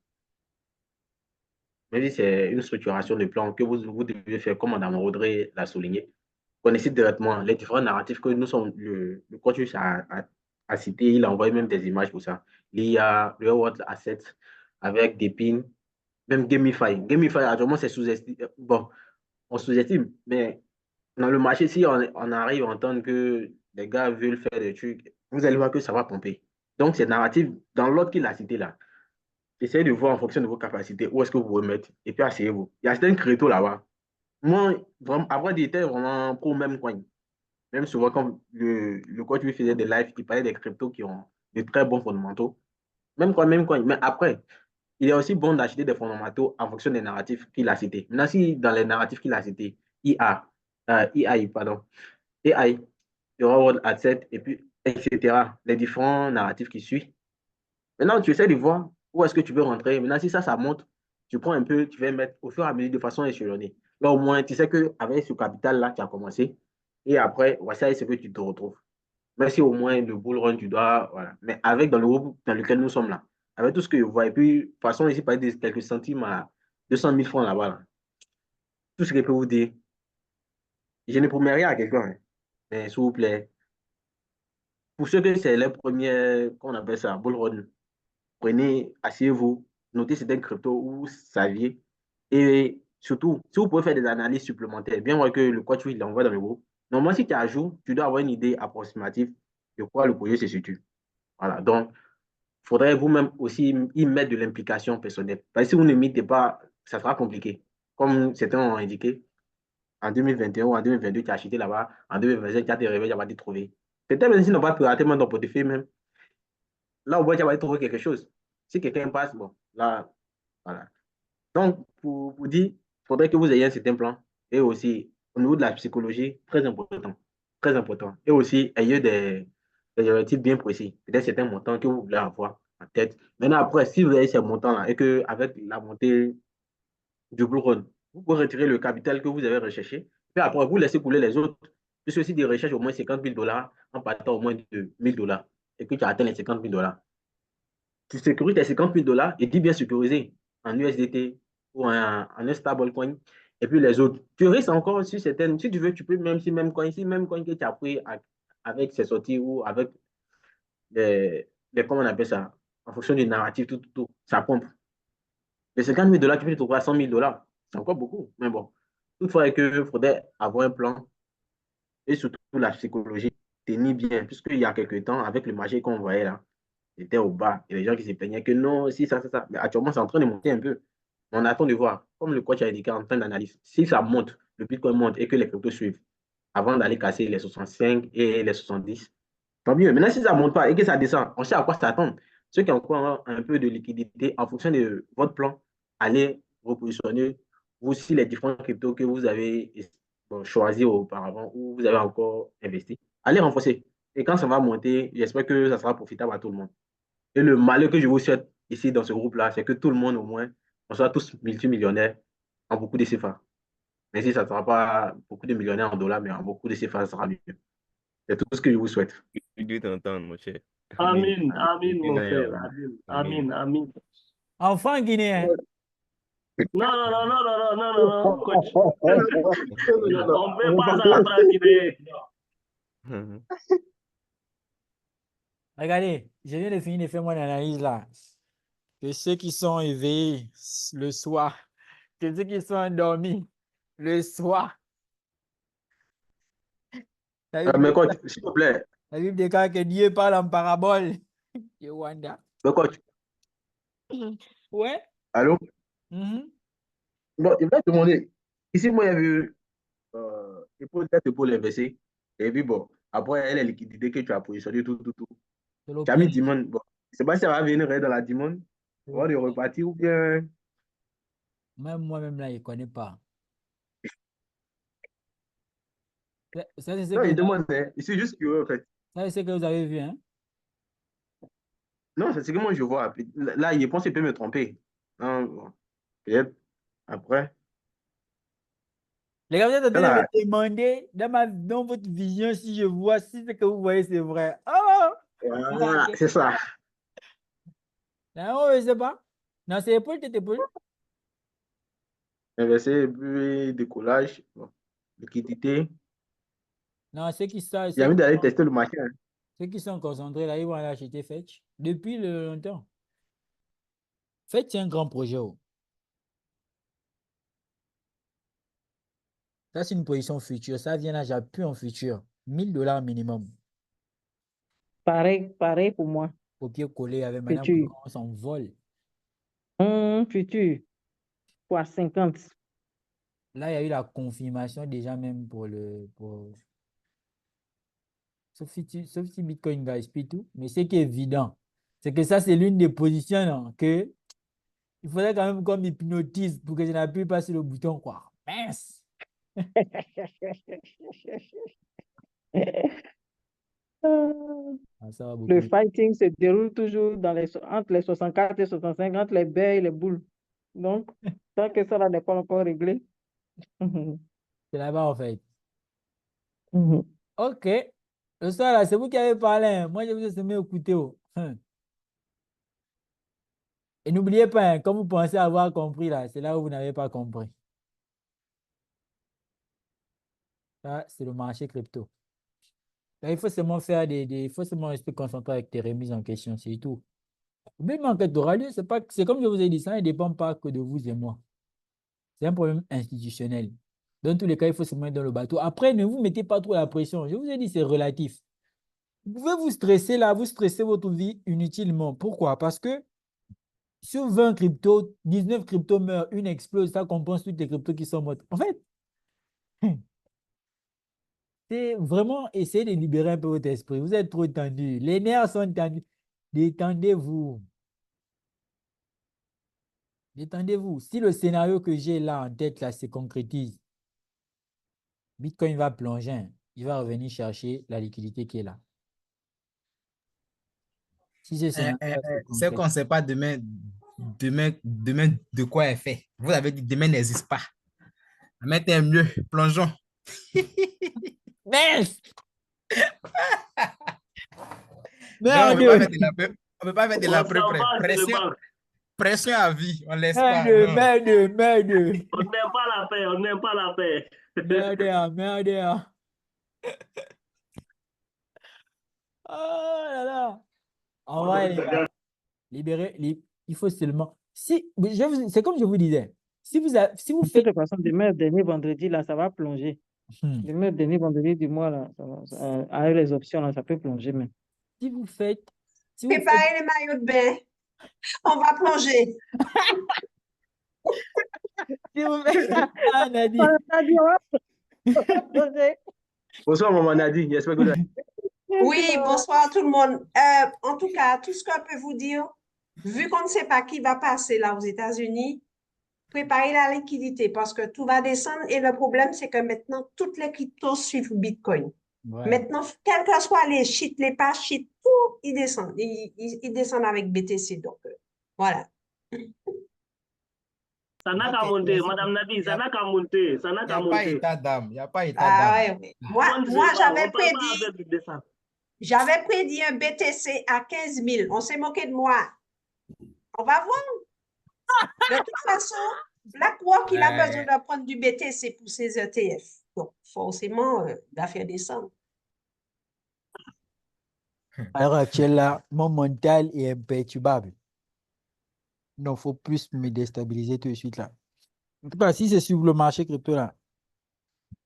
Même si c'est une structuration de plan que vous devez faire, comme Mme Audrey l'a souligné, connaissez directement les différents narratifs que nous sommes, le coach a cité, il a envoyé même des images pour ça. Il y a le World Assets avec des pins, même Gamify. Gamify, actuellement, c'est sous-estimé. Bon, on sous-estime, mais dans le marché, si on arrive à entendre que les gars veulent faire des trucs, vous allez voir que ça va pomper. Donc, c'est narratif, dans l'ordre qu'il a cité là, essayez de voir en fonction de vos capacités où est-ce que vous pouvez mettre, et puis asseyez-vous. Il y a certains créneaux là-bas. Moi, vraiment, après, j'étais vraiment pro même coin. Même souvent, quand le coach lui faisait des lives, il parlait des cryptos qui ont de très bons fondamentaux. Même coin. Mais après, il est aussi bon d'acheter des fondamentaux en fonction des narratifs qu'il a cités. Maintenant, si dans les narratifs qu'il a cités, AI, pardon, AI, il y aura World Asset, et puis, etc., les différents narratifs qui suivent. Maintenant, tu essaies de voir où est-ce que tu veux rentrer. Maintenant, si ça monte, tu prends un peu, tu vas mettre au fur et à mesure de façon échelonnée. Là, au moins, tu sais qu'avec ce capital-là, tu as commencé. Et après, voici ce que tu te retrouves. Mais si au moins le bull run, tu dois. Voilà. Mais avec dans le groupe dans lequel nous sommes là, avec tout ce que je vois, et puis, de toute façon, ici, par des quelques centimes à 200 000 francs là-bas, là. Tout ce que je peux vous dire, je ne promets rien à quelqu'un, hein. Mais s'il vous plaît, pour ceux que c'est les premiers, qu'on appelle ça, bull run, prenez, asseyez-vous, notez certains cryptos où ça vient. Et surtout, si vous pouvez faire des analyses supplémentaires, bien voir que le coach, il l'envoie dans le groupe. Normalement, si tu es à jour, tu dois avoir une idée approximative de quoi le projet se situe. Voilà. Donc, il faudrait vous-même aussi y mettre de l'implication personnelle. Parce que si vous ne mettez pas, ça sera compliqué. Comme certains ont indiqué, en 2021 ou en 2022, tu as acheté là-bas. En 2025, tu as tes réveils, tu vas te trouver. Peut-être même s'ils n'ont pas piraté dans ton portefeuille même. Là, au moins, tu vas trouver quelque chose. Si quelqu'un passe, bon, là, voilà. Donc, pour dire, il faudrait que vous ayez un certain plan. Et aussi, au niveau de la psychologie, très important. Très important. Et aussi, ayez des objectifs bien précis. Peut-être certains montants que vous voulez avoir en tête. Maintenant, après, si vous avez ces montants-là et qu'avec la montée du Blue Run, vous pouvez retirer le capital que vous avez recherché, puis après, vous laissez couler les autres. Puisque si tu recherches au moins 50 000 dollars en partant au moins de 1000 dollars et que tu as atteint les 50 000 dollars, tu sécurises tes 50 000 dollars et dis bien sécurisé en USDT ou en un stablecoin. Et puis les autres, tu risques encore sur certaines. Si tu veux, tu peux même si même coin que tu as pris avec ses sorties ou avec comment on appelle ça, en fonction du narratif, tout, ça pompe. Les 50 000 dollars, tu peux te trouver à 100 000 dollars. C'est encore beaucoup, mais bon. Toutefois, il faudrait avoir un plan et surtout la psychologie, tenir bien, puisqu'il y a quelques temps, avec le marché qu'on voyait là, c'était au bas. Il y a des gens qui se plaignaient que non, si, ça. Mais actuellement, c'est en train de monter un peu. On attend de voir, comme le coach a indiqué en fin d'analyse, si ça monte, le Bitcoin monte et que les cryptos suivent, avant d'aller casser les 65 et les 70, tant mieux. Maintenant, si ça ne monte pas et que ça descend, on sait à quoi s'attendre. Ceux qui ont encore un peu de liquidité, en fonction de votre plan, allez repositionner vous aussi les différents cryptos que vous avez choisis auparavant ou vous avez encore investi. Allez renforcer. Et quand ça va monter, j'espère que ça sera profitable à tout le monde. Et le malheur que je vous souhaite ici dans ce groupe-là, c'est que tout le monde, au moins, on soit tous multimillionnaires en beaucoup de CFA. Mais si ça ne sera pas beaucoup de millionnaires en dollars, mais en beaucoup de CFA, ça sera mieux. C'est tout ce que je vous souhaite. Tu dois t'entendre, mon cher. Amin, amin, mon frère. Amin. Amin, amin. Enfant guinéen. Non, non, non, non, non, non, non, non, coach. On ne fait pas ça à pratiquer. Regardez, je viens de finir de faire mon analyse là. Que ceux qui sont éveillés le soir, que ceux qui sont endormis le soir. La Mais Bible, coach, s'il vous plaît, la Bible déclare que Dieu parle en parabole. Yewanda. mais coach, Ouais. allô? Mhm. Bon, il va demander. Ici, moi, il y a eu peut-être pour l'investir. Et puis, bon, après, les liquidités que tu as positionnées, tout. C'est le Tu as mis piège. Dimon. Bon, je ne sais pas si ça va venir dans la Dimon. C'est On le va de piège. repartir ou bien. Même moi-même là, je ne connais pas. Ça, c'est ce Non, que il vous avez, demande. Hein. Je suis juste curieux, en fait. ça, c'est ce que vous avez vu, hein? Non, c'est ce que moi je vois. Là, je pense qu'il peut me tromper. Non, bon, peut-être après. Les gars, vous êtes en train de Là, me demander dans votre vision si je vois si ce que vous voyez c'est vrai. Oh! ah, c'est ça. Non, je ne sais pas. Non, c'est épaule, tête épaule. Inverser, puis décollage, bon, liquidité. Non, ceux qui sont, J'ai envie d'aller tester le marché. Hein. ceux qui sont concentrés là, ils vont aller acheter Fetch depuis longtemps. Fetch, c'est un grand projet. Oh. Ça, c'est une position future. Ça vient là, j'appuie en futur. 1000 $ minimum. Pareil pour moi. Copier-coller avec Madame Futur. on s'envole. Futur. Quoi, 50. Là, il y a eu la confirmation déjà même pour le. Sauf si Bitcoin va expliquer tout. Mais ce qui est évident, c'est que ça, c'est l'une des positions là, que il faudrait quand même qu'on m'hypnotise pour que je n'appuie pas sur le bouton, quoi. Mince! Ah, ça va beaucoup. Le fighting se déroule toujours entre les 64 et 65, entre les baies et les boules. Donc, tant que ça n'est pas encore réglé. C'est là-bas, en fait. OK. Le soir, là, c'est vous qui avez parlé. Hein. Moi, je vous ai semé écouter. Oh. Et n'oubliez pas, hein, comme vous pensez avoir compris, là, c'est là où vous n'avez pas compris. Ça, c'est le marché crypto. Là, il faut seulement faire il faut seulement rester concentré avec tes remises en question, c'est tout. Même en quête aura lieu, c'est comme je vous ai dit, ça ne dépend pas que de vous et moi. C'est un problème institutionnel. Dans tous les cas, il faut se mettre dans le bateau. Après, ne vous mettez pas trop la pression. Je vous ai dit, c'est relatif. Vous pouvez vous stresser là, vous stressez votre vie inutilement. Pourquoi? Parce que sur 20 cryptos, 19 cryptos meurent, une explose, ça compense toutes les cryptos qui sont mortes. En fait, c'est vraiment essayer de libérer un peu votre esprit. Vous êtes trop tendu. Les nerfs sont tendus. Détendez-vous. Détendez-vous. Si le scénario que j'ai là en tête là se concrétise, Bitcoin va plonger. Il va revenir chercher la liquidité qui est là. Si c'est son affaire, c'est C'est qu'on complexe. ne sait pas demain de quoi est fait. Vous avez dit demain n'existe pas. Mettez mieux, plongeons. Mais Non, on ne peut pas merde! faire de la peur. On peut pas faire de On la s'en va, c'est le pression, banque. pression à vie. On laisse pas. Merde, Non. merde, merde! On n'aime pas la paix, on n'aime pas la paix. Merde, merde! Oh là là! En vrai, les gars, il faut seulement. Si, c'est comme je vous disais, si vous De faites. toute façon, demain, dernier vendredi, là, ça va plonger. Hmm. Demain, dernier vendredi du mois, là, avec les options, là, ça peut plonger même. Si vous faites. Si vous faites. Préparez les maillots de bain. On va plonger. Si vous faites. Ah, Nadine. Voilà, ça dit, on va plonger. Bonsoir, maman Nadi. J'espère que vous allez- Oui, bonsoir tout le monde. En tout cas, tout ce qu'on peut vous dire, vu qu'on ne sait pas qui va passer là aux États-Unis, préparez la liquidité parce que tout va descendre et le problème, c'est que maintenant, toutes les cryptos suivent Bitcoin. Ouais. Maintenant, quels que soient les cheats, les pas cheats, tout, ils descendent. Ils descendent avec BTC. Donc, voilà. Ça n'a Ok, qu'à monter, merci. Madame Nadi, ça n'a qu'à monter, ça n'a Il n'y qu'à a pas monter. état d'âme. Il n'y a pas état Ah d'âme. ouais, ouais. On Moi, ne sait moi pas, j'avais on parle pas prédit. avec de ça. J'avais prédit un BTC à 15 000. On s'est moqué de moi. On va voir. De toute façon, BlackRock, il a besoin de prendre du BTC pour ses ETF. Donc, forcément, il va faire descendre. À l'heure actuelle, là, mon mental est imperturbable. Non, il faut plus me déstabiliser tout de suite là. En tout cas, si c'est sur le marché crypto là, il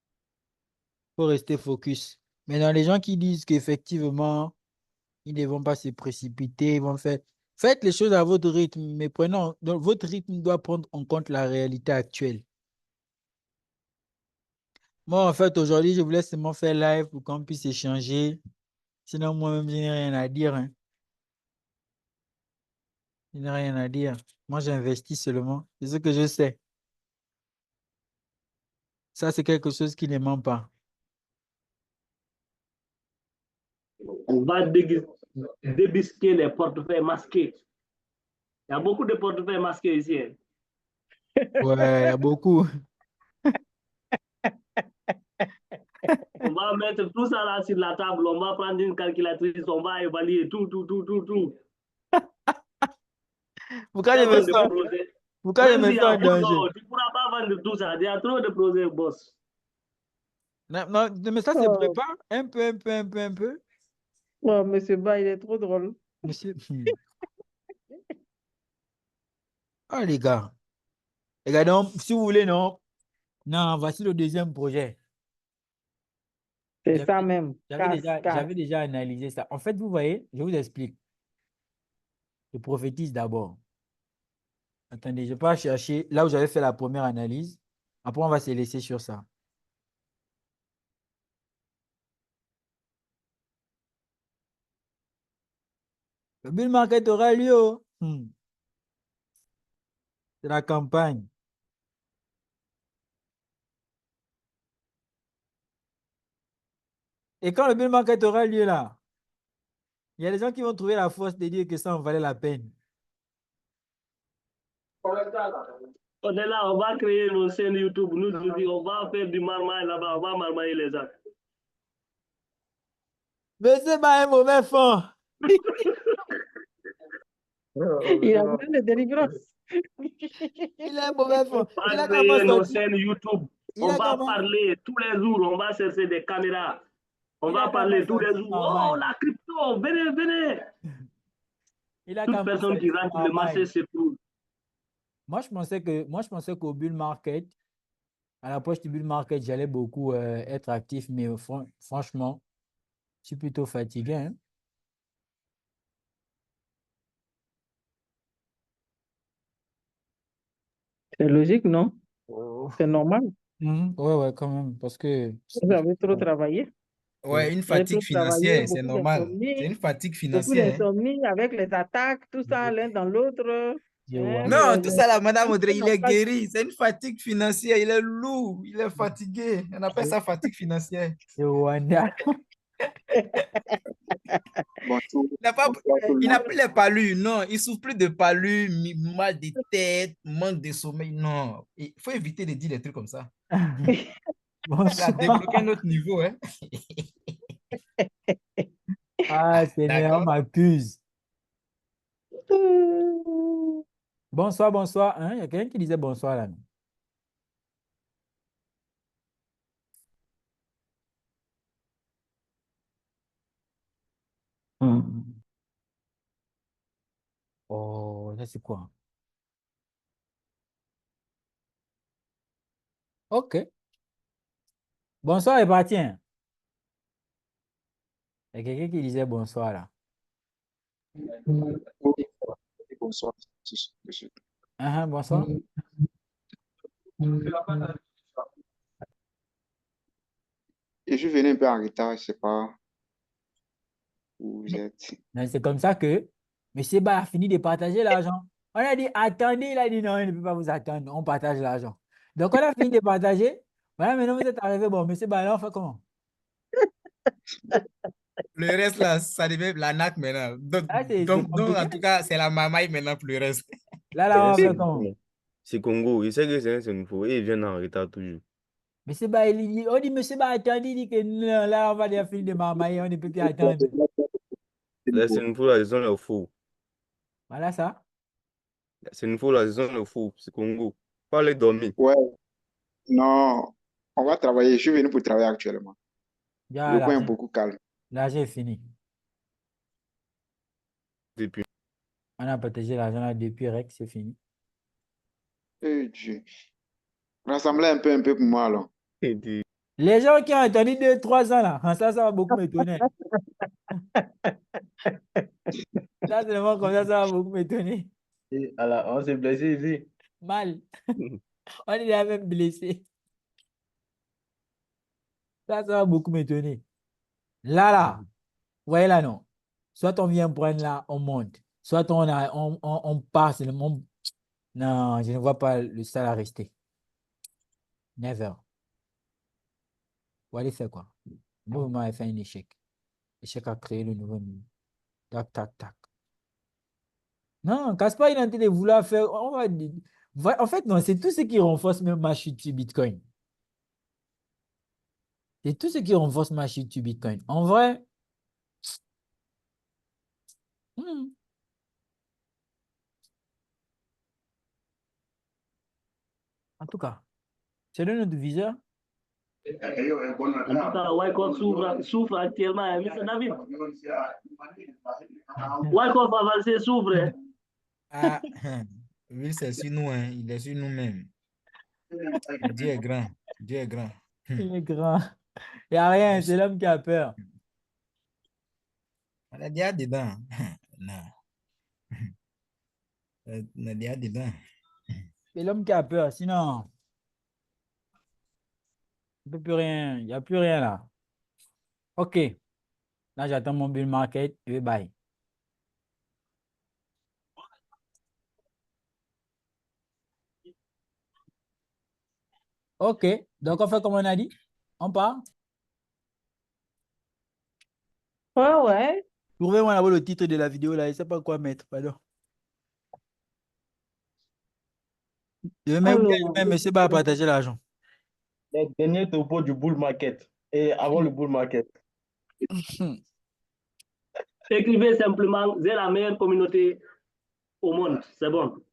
faut rester focus. Maintenant, les gens qui disent qu'effectivement, ils ne vont pas se précipiter, ils vont faire. Faites les choses à votre rythme, mais donc, votre rythme doit prendre en compte la réalité actuelle. Moi, en fait, aujourd'hui, je voulais seulement faire live pour qu'on puisse échanger. Sinon, moi-même, je n'ai rien à dire. Hein. Je n'ai rien à dire. Moi, j'investis seulement. C'est ce que je sais. Ça, c'est quelque chose qui ne ment pas. On va débusquer les portefeuilles masqués. Il y a beaucoup de portefeuilles masqués ici. Hein. Ouais, il y a beaucoup. On va mettre tout ça là sur la table, on va prendre une calculatrice, on va évaluer tout. Pourquoi je me sens, pourquoi je Même me s'il y sens a en danger? tu ne pourras pas vendre tout ça. Il y a trop de projets, boss. Non, non, mais ça se prépare un peu. Oh, Monsieur Ba, il est trop drôle. Monsieur. Ah, les gars. Les gars, donc, si vous voulez, non. Non, voici le deuxième projet. C'est J'avais- ça même. J'avais déjà analysé ça. En fait, vous voyez, je vous explique. Je prophétise d'abord. Attendez, je ne vais pas chercher là où j'avais fait la première analyse. Après, on va se laisser sur ça. Le bull market aura lieu. Oh. C'est la campagne. Et quand le bull market aura lieu là, il y a des gens qui vont trouver la force de dire que ça en valait la peine. On est là, on va créer nos chaînes YouTube. Nous, on va faire du marmaille là-bas, on va marmailler les gens. Mais c'est pas un mauvais fond. Il a besoin de délivrance. Il a un mauvais fond. On Il va a comment créer nos sorti? chaînes YouTube. Il On a va comment? parler tous les jours, on va chercher des caméras. On Il a va parler comment tous les sorti jours. normal? Oh, la crypto, venez. Il a Toute comment personne qui sorti rentre, le normal? marché s'écroule. Moi, je pensais qu'au bull market, à l'approche du bull market, j'allais beaucoup être actif, mais franchement, je suis plutôt fatigué. Hein. C'est logique, non? C'est normal. Ouais, quand même, parce que Vous avez trop travaillé. Ouais, une Vous avez trop fatigue travaillé, financière, c'est beaucoup normal. C'est d'insomnie. une fatigue Beaucoup financière. Hein. d'insomnie avec les attaques, tout ça l'un dans l'autre. je Hein, vois. Non, tout ça là, Madame tout Audrey, il n'a est pas- guéri. C'est une fatigue financière. Il est lourd. Il est fatigué. On appelle ça fatigue financière. Je vois. Bonjour, Il n'a pas, bonsoir tout le il n'a monde. plus les palus, non. Il souffre plus de palus, mal de tête, manque de sommeil, non. Il faut éviter de dire des trucs comme ça. Il a Bonsoir. débloqué un autre niveau, hein. Ah, Seigneur, D'accord. m'accuse. Bonsoir, bonsoir. Hein? Il y a quelqu'un qui disait bonsoir là. Non? Oh, ça c'est quoi? Ok. Bonsoir est parti. Hein? Il y a quelqu'un qui disait bonsoir là. Bonsoir, monsieur. Bonsoir. Et je venais un peu en retard, je ne sais pas où vous êtes. Mais c'est comme ça que M. Ba a fini de partager l'argent. On a dit attendez, il a dit non, il ne peut pas vous attendre, on partage l'argent. Donc on a fini de partager. Voilà, maintenant vous êtes arrivé. Bon, M. Ba, alors on fait comment? Le reste, là, ça devient la naque maintenant. Donc, Ah, c'est donc, compliqué. en tout cas, c'est la mamaille maintenant pour le reste. Là, on C'est fait comment? c'est Congo. Il sait que c'est un Sénégal et il vient en retard toujours. M. Ba, on dit M. Ba, attendez, il dit que non, là, on va déjà finir de marmailler, on ne peut plus attendre. Les Sénégal, là, ils ont le faux. Voilà ça. Les Sénégal, là, ils ont le faux. C'est Congo. Pas les dormir. Ouais, non, on va travailler. Je suis venu pour travailler actuellement. Déjà, Le coin est beaucoup calme. l'argent est fini. Depuis. On a partagé l'argent là depuis Rex, c'est fini. Eh Dieu. Rassemblez un peu pour moi, alors. Et puis, Les gens qui ont attendu 2-3 ans là, ça va beaucoup m'étonner. Là, seulement comme ça va beaucoup m'étonner. Alors, on s'est blessé ici. Mal. On est déjà même blessé. Ça va beaucoup m'étonner. Là, vous voyez là, non? Soit on vient prendre là, on monte. Soit on passe. Non, je ne vois pas le stade à rester. Never. Vous allez faire quoi? Le mouvement a fait un échec. Échec a créé le nouveau niveau. Tac, tac, tac. Non, Caspar, il est en train de vouloir faire. En fait, non, c'est tout ce qui renforce même ma chute sur Bitcoin. C'est tout ce qui renforce ma chute sur Bitcoin. En vrai, en tout cas, c'est le notre viseur. En tout cas, Wyckoff souffre actuellement, hein, M. David. Wyckoff avancé souffre. Hein. Ah, lui, c'est sur nous, hein. Il est sur nous-mêmes. Dieu est grand. Dieu est grand. Il est grand. Il n'y a rien, c'est l'homme qui a peur. On a déjà dedans. Non. On a déjà dedans. C'est l'homme qui a peur, sinon, il ne peut plus rien. Il n'y a plus rien là. OK. Là, j'attends mon bull market. Je vais buy. OK. Donc, on fait comme on a dit. On part. Ouais. Trouvez-moi là-bas le titre de la vidéo là. Je ne sais pas quoi mettre. Pardon. Je vais même Alors, monsieur va partager l'argent. Les derniers topos du bull market et avant le bull market. Écrivez simplement, j'ai la meilleure communauté au monde. C'est bon.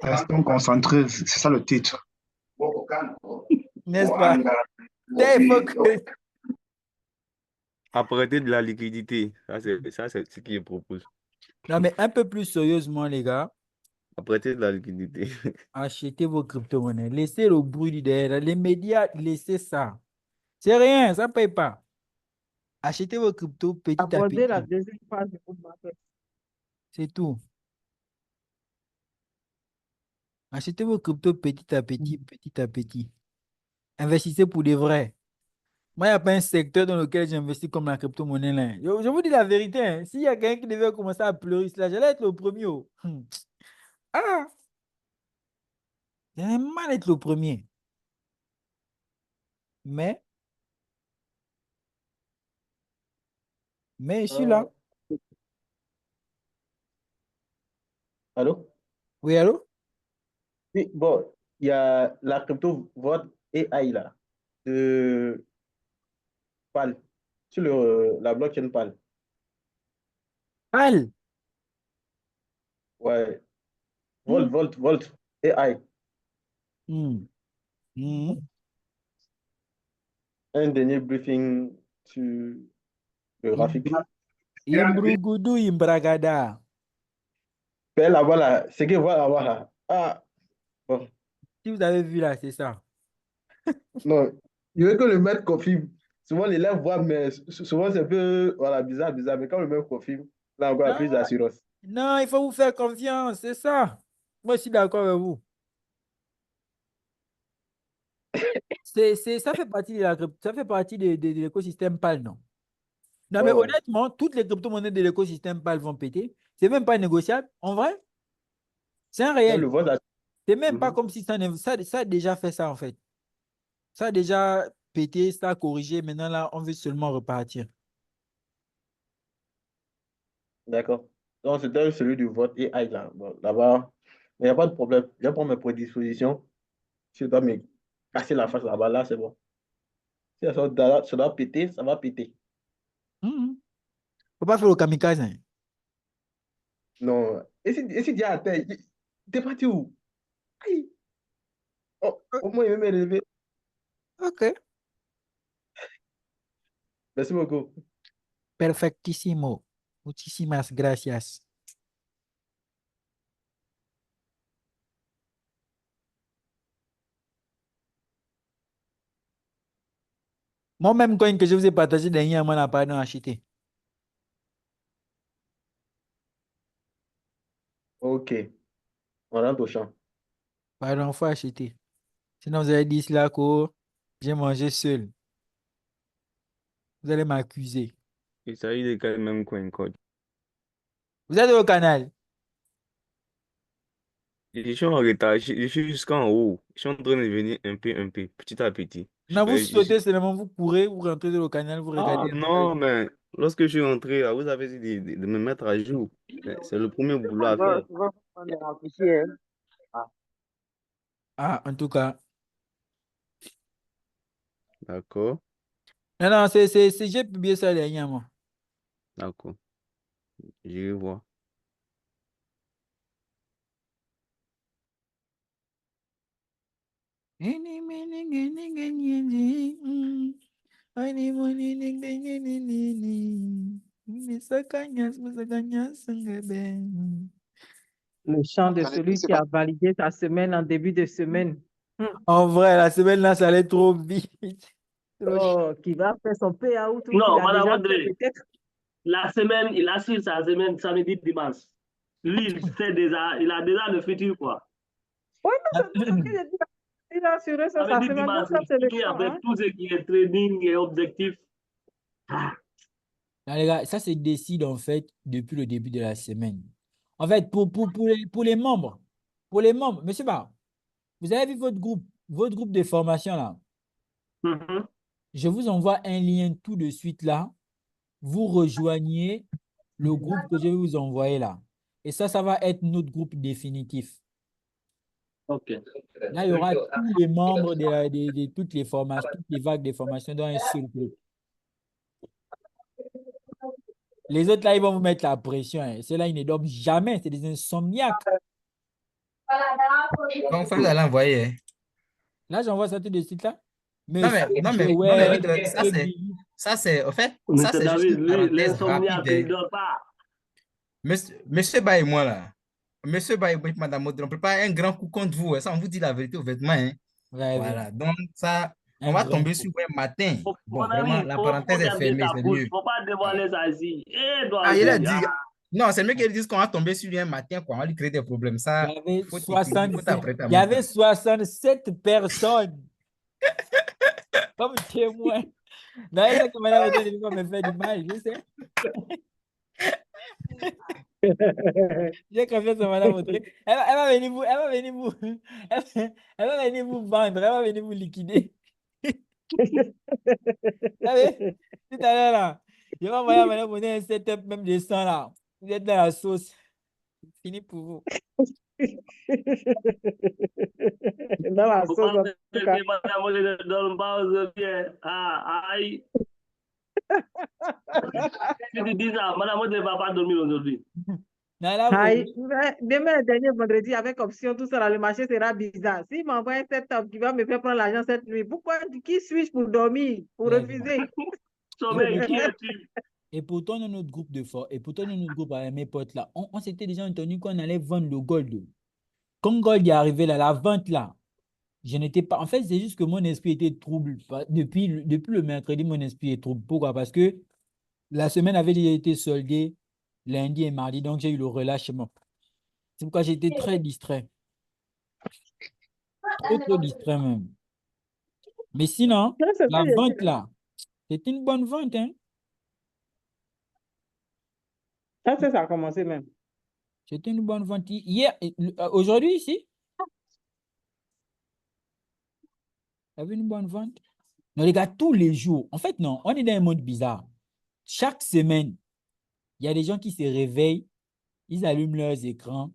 Restons concentrés, c'est ça le titre. N'est-ce pas? Il faut que... apprêter de la liquidité. Ça, c'est ce qu'il propose. Non, mais un peu plus sérieusement, les gars, Apprêter de la liquidité. achetez vos crypto-monnaies. Laissez le bruit derrière. Les médias, laissez ça. C'est rien, ça ne paye pas. Achetez vos cryptos petit à aborder la petit. deuxième phase du bull market. C'est tout. Achetez vos cryptos petit à petit, petit à petit. Investissez pour de vrai. Moi, il n'y a pas un secteur dans lequel j'investis comme la crypto-monnaie là. Je vous dis la vérité. Hein. S'il y a quelqu'un qui devait commencer à pleurer, là, j'allais être le premier. Oh. Ah! J'allais mal être le premier. Mais je suis là. Allô? Oui, allô? Oui, bon, il y a la crypto vote AI là, de PAL, sur la blockchain PAL. PAL. Ouais, Volt, AI. Hmm. Hmm. Un dernier briefing sur le graphique. Imbrugudu imbragada. Ben là-bas, là, ce que voit là-bas, là. Ah, bon, Si vous avez vu là, c'est ça. non, il veut que le maître confirme. Souvent, l'élève voit, mais souvent, c'est un peu voilà, bizarre, mais quand le maître confirme, là, encore, il y a plus Non, d'assurance. non, il faut vous faire confiance, c'est ça. Moi, je suis d'accord avec vous. Ça fait partie ça fait partie de l'écosystème PAL, non? Non, mais Ouais, ouais. honnêtement, toutes les crypto-monnaies de l'écosystème PAL vont péter. C'est même pas négociable. En vrai, c'est un Là, le réel. vote, là. C'est même pas Mhm. comme si ça a déjà fait ça, en fait. Ça a déjà pété, ça a corrigé. Maintenant, là, on veut seulement repartir. D'accord. Donc, c'était celui du vote AI, là. Bon, là-bas, il n'y a pas de problème. Je vais prendre mes prédispositions. Si je dois me casser la face là-bas, là, c'est bon. Si ça doit péter, ça va péter. Faut pas faire le kamikaze, hein. Non. Et si Dieu a terre, t'es parti où? Aïe. Oh, au moins, il veut me relever. Ok. Merci beaucoup. Perfectissimo. Muchísimas gracias. Moi-même, coin que je vous ai partagé dernièrement, n'a pas acheté. Ok. On rentre au champ. Pardon, il faut acheter. Sinon, vous allez dire là que j'ai mangé seul. Vous allez m'accuser. Il s'agit de quel même coin code. Vous êtes au canal. Je suis en retard, je suis jusqu'en haut. Je suis en train de venir un peu, petit à petit. Non, vous sautez seulement, vous courez, vous rentrez dans le canal, vous Ah regardez un peu. non, mais lorsque je suis rentré, là, vous avez dit de me mettre à jour. Mais c'est le premier boulot à faire. Ah, en tout cas. D'accord, Non, non, j'ai publié ça dernièrement. d'accord. Je vais voir. Le chant de Attendez, celui c'est qui pas... a validé sa semaine en début de semaine. En vrai, la semaine là, ça allait trop vite. Oh, qui va faire son payout ou qu'il Non, a Madame déjà fait André, peut-être. la semaine, il assure sa semaine samedi, dimanche. Lui, il a déjà le futur, quoi. Oui, non, c'est ce que j'ai dit. Il a assuré ça sa Samedi, semaine. Donc, dimanche, ça, c'est il le finit chant. avec Hein? tout ce qui est trading et objectif. Ah, Là, les gars, ça se décide en fait depuis le début de la semaine. En fait, pour les membres, monsieur Bar, vous avez vu votre groupe de formation là. mhm. Je vous envoie un lien tout de suite là. Vous rejoignez le groupe que je vais vous envoyer là. Et ça va être notre groupe définitif. OK. Là, il y aura tous les membres de toutes les formations, toutes les vagues de formation dans un seul groupe. Les autres là, ils vont vous mettre la pression, hein. Ceux-là, ils ne dorment jamais. C'est des insomniaques. Donc, il faut l'envoyer, hein. Là, j'envoie ça tout de suite là. Non, Monsieur mais, non, mais, non, mais Joël, Victor, monsieur Billy. en fait, ça, Monsieur c'est juste David, une lui, parenthèse rapide, l'insomniaque, il hein. ne dort pas. Monsieur Ba et moi, là. Monsieur Ba et moi, Madame Audrey, on prépare un grand coup contre vous, hein. Ça, on vous dit la vérité au vêtement, hein. Rêve. Voilà. Donc, ça, on Un va grand tomber coup. sur un matin. Mon Bon, vraiment, ami, la faut parenthèse est garder fermée, ta c'est bouche. Il mieux. ne faut pas Voilà. dévoiler sa vie. Eh, Ah, il a Doisy. dit. Non, c'est mieux qu'elle dise qu'on va tomber sur lui un matin, quoi. On va lui créer des problèmes. Il y Ça, avait il faut t'apprêter à il y mettre. avait 67 personnes comme témoins. D'ailleurs, ça que madame Audrey ne veut pas me faire du mal, je sais. J'ai confiance en madame Audrey. Elle va venir vous, elle va venir vous vendre, elle va venir vous liquider. Vous savez, tout à l'heure là, je vais envoyer à madame Audrey un setup même de 100 là. Vous êtes dans la sauce. Fini pour vous. Dans la Vous sauce, en pensez tout cas. que madame, je ne donne pas aux bien. Ah, aïe. Si tu dis ça, madame, je ne va pas dormir aujourd'hui. Non, là, Aïe, mais demain, dernier vendredi, avec option, tout ça, là, le marché sera bizarre. S'il m'envoie un setup qui va me faire prendre l'argent cette nuit, pourquoi, qui suis-je pour dormir, pour yeah, refuser? Sommeil, et, qui es-tu? et pourtant, dans notre groupe de force, et pourtant, dans notre groupe avec mes potes là, on s'était déjà entendu qu'on allait vendre le gold. Quand gold est arrivé là, la vente là, je n'étais pas. En fait, c'est juste que mon esprit était trouble. Depuis le mercredi, mon esprit est trouble. Pourquoi? Parce que la semaine avait déjà été soldée lundi et mardi, donc j'ai eu le relâchement. C'est pourquoi j'étais très distrait. Trop distrait même. Mais sinon, Non, c'est la vrai. vente là, c'était une bonne vente, hein? Ça, ça a commencé même. C'était une bonne vente. Hier, aujourd'hui ici, il y avait une bonne vente. Non, les gars, tous les jours. En fait, non, on est dans un monde bizarre. Chaque semaine, il y a des gens qui se réveillent, ils allument leurs écrans,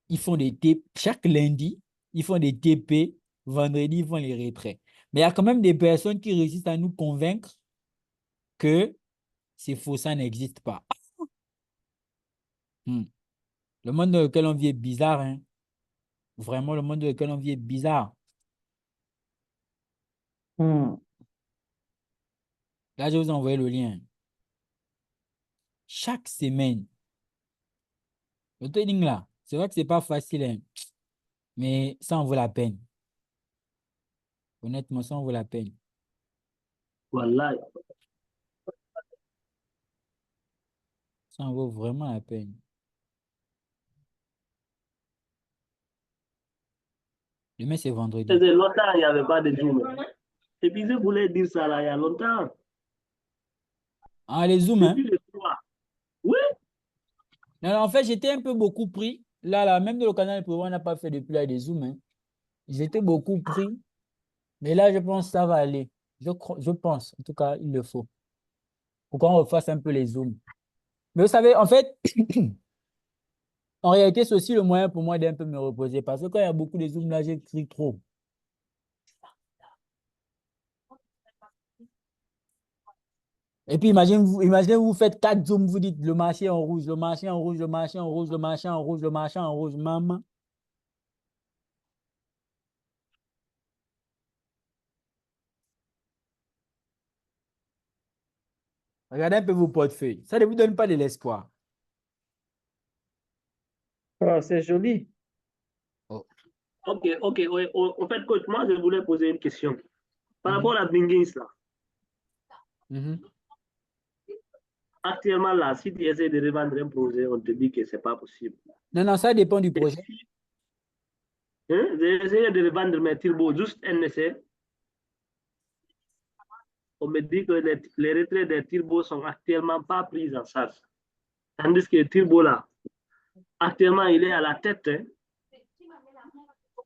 ils font des TP. Chaque lundi, ils font des TP. Vendredi, ils font les retraits. Mais il y a quand même des personnes qui réussissent à nous convaincre que c'est faux, ça n'existe pas. Le monde dans lequel on vit est bizarre, hein? Vraiment, le monde dans lequel on vit est bizarre. Hmm. Là, je vous ai envoyé le lien. Chaque semaine, le trading là, c'est vrai que c'est pas facile, hein, mais ça en vaut la peine. Honnêtement, ça en vaut la peine. Voilà. Ça en vaut vraiment la peine. Demain, c'est Ça vendredi. faisait longtemps, il n'y avait pas de Zoom. Et puis, je voulais dire ça là, il y a longtemps. Ah, les Zooms, hein? Depuis le 3. Oui, Non, non, en fait, j'étais un peu beaucoup pris. Là, même dans le canal, on n'a pas fait depuis là des Zooms, hein. J'étais beaucoup pris. Mais là, je pense que ça va aller. Je pense, en tout cas, il le faut. Pour qu'on refasse un peu les Zooms. Mais vous savez, en fait, en réalité, c'est aussi le moyen pour moi d'un peu me reposer. Parce que quand il y a beaucoup de Zooms, là, j'écris trop. Et puis, imaginez, vous faites 4 Zooms, vous dites le marché en rouge, le marché en rouge, le marché en rouge, le marché en rouge, le marché en rouge, maman. Regardez un peu vos portefeuilles. Ça ne vous donne pas de l'espoir. Oh, c'est joli. Oh. ok, ok. Ouais. En fait, coach, moi, je voulais poser une question. Par Mhm. rapport à Bingins, là, Mhm. actuellement, là, si tu essaies de revendre un projet, on te dit que ce n'est pas possible. Non, non, ça dépend du Et projet. si, hein, j'ai essayé de revendre mes turbos, juste un essai. On me dit que les retraits des turbos sont actuellement pas pris en charge. Tandis que le turbo, là, actuellement, il est à la tête, hein,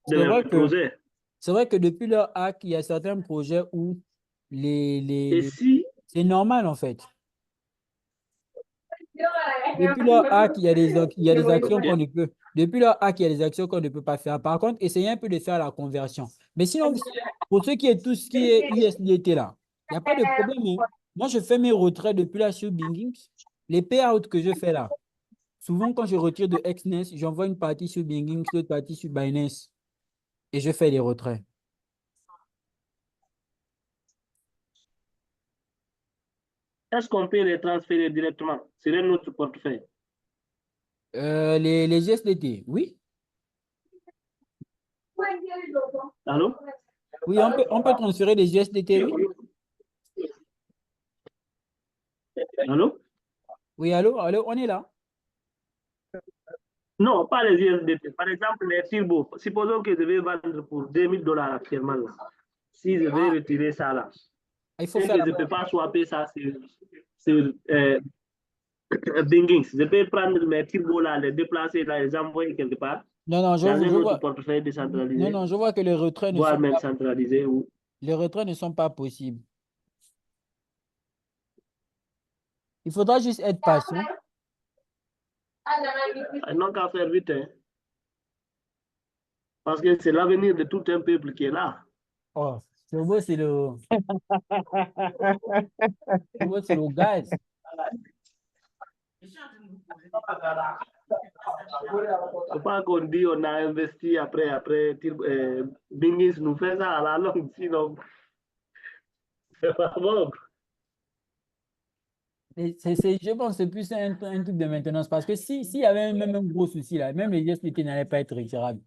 de C'est vrai mes que, projets. c'est vrai que depuis leur hack, il y a certains projets où Et si, c'est normal en fait. Depuis leur hack, il y a des actions qu'on ne peut. Depuis leur hack, il y a des actions qu'on ne peut pas faire. Par contre, essayez un peu de faire la conversion. Mais sinon, pour tout ce qui est USDT là, il n'y a pas de problème, hein. Moi, je fais mes retraits depuis là sur Bingix. Les payouts que je fais là, souvent quand je retire de Exness, j'envoie une partie sur Bingix, l'autre partie sur Binance et je fais des retraits. est-ce qu'on peut les transférer directement sur un autre portefeuille? Les USDT, oui. Allô? Oui, on peut transférer des USDT, oui. Allô? Oui, allô, on est là. Non, pas les USDT. Par exemple, les turbos. Supposons que je vais vendre pour 2000 dollars actuellement. Là. Si je vais retirer ça là, Il faut et faire que je ne peux pas swapper ça sur Bingix, je peux prendre mes turbos là, les déplacer là, les envoyer quelque part Non, non, dans un autre portefeuille décentralisé, non, je vois que voire même centralisé. les retraits ne sont pas possibles. Il faudra juste être patient. Ils n'ont qu'à faire vite, hein. Parce que c'est l'avenir de tout un peuple qui est là. Oh, Turbo, c'est le gaz. Faut pas qu'on dit on a investi après Bingis nous fait ça à la longue, sinon c'est pas bon. Je pense que c'est plus un truc de maintenance parce que s'il y avait même un gros souci là, même les SPT n'allaient pas être retirables.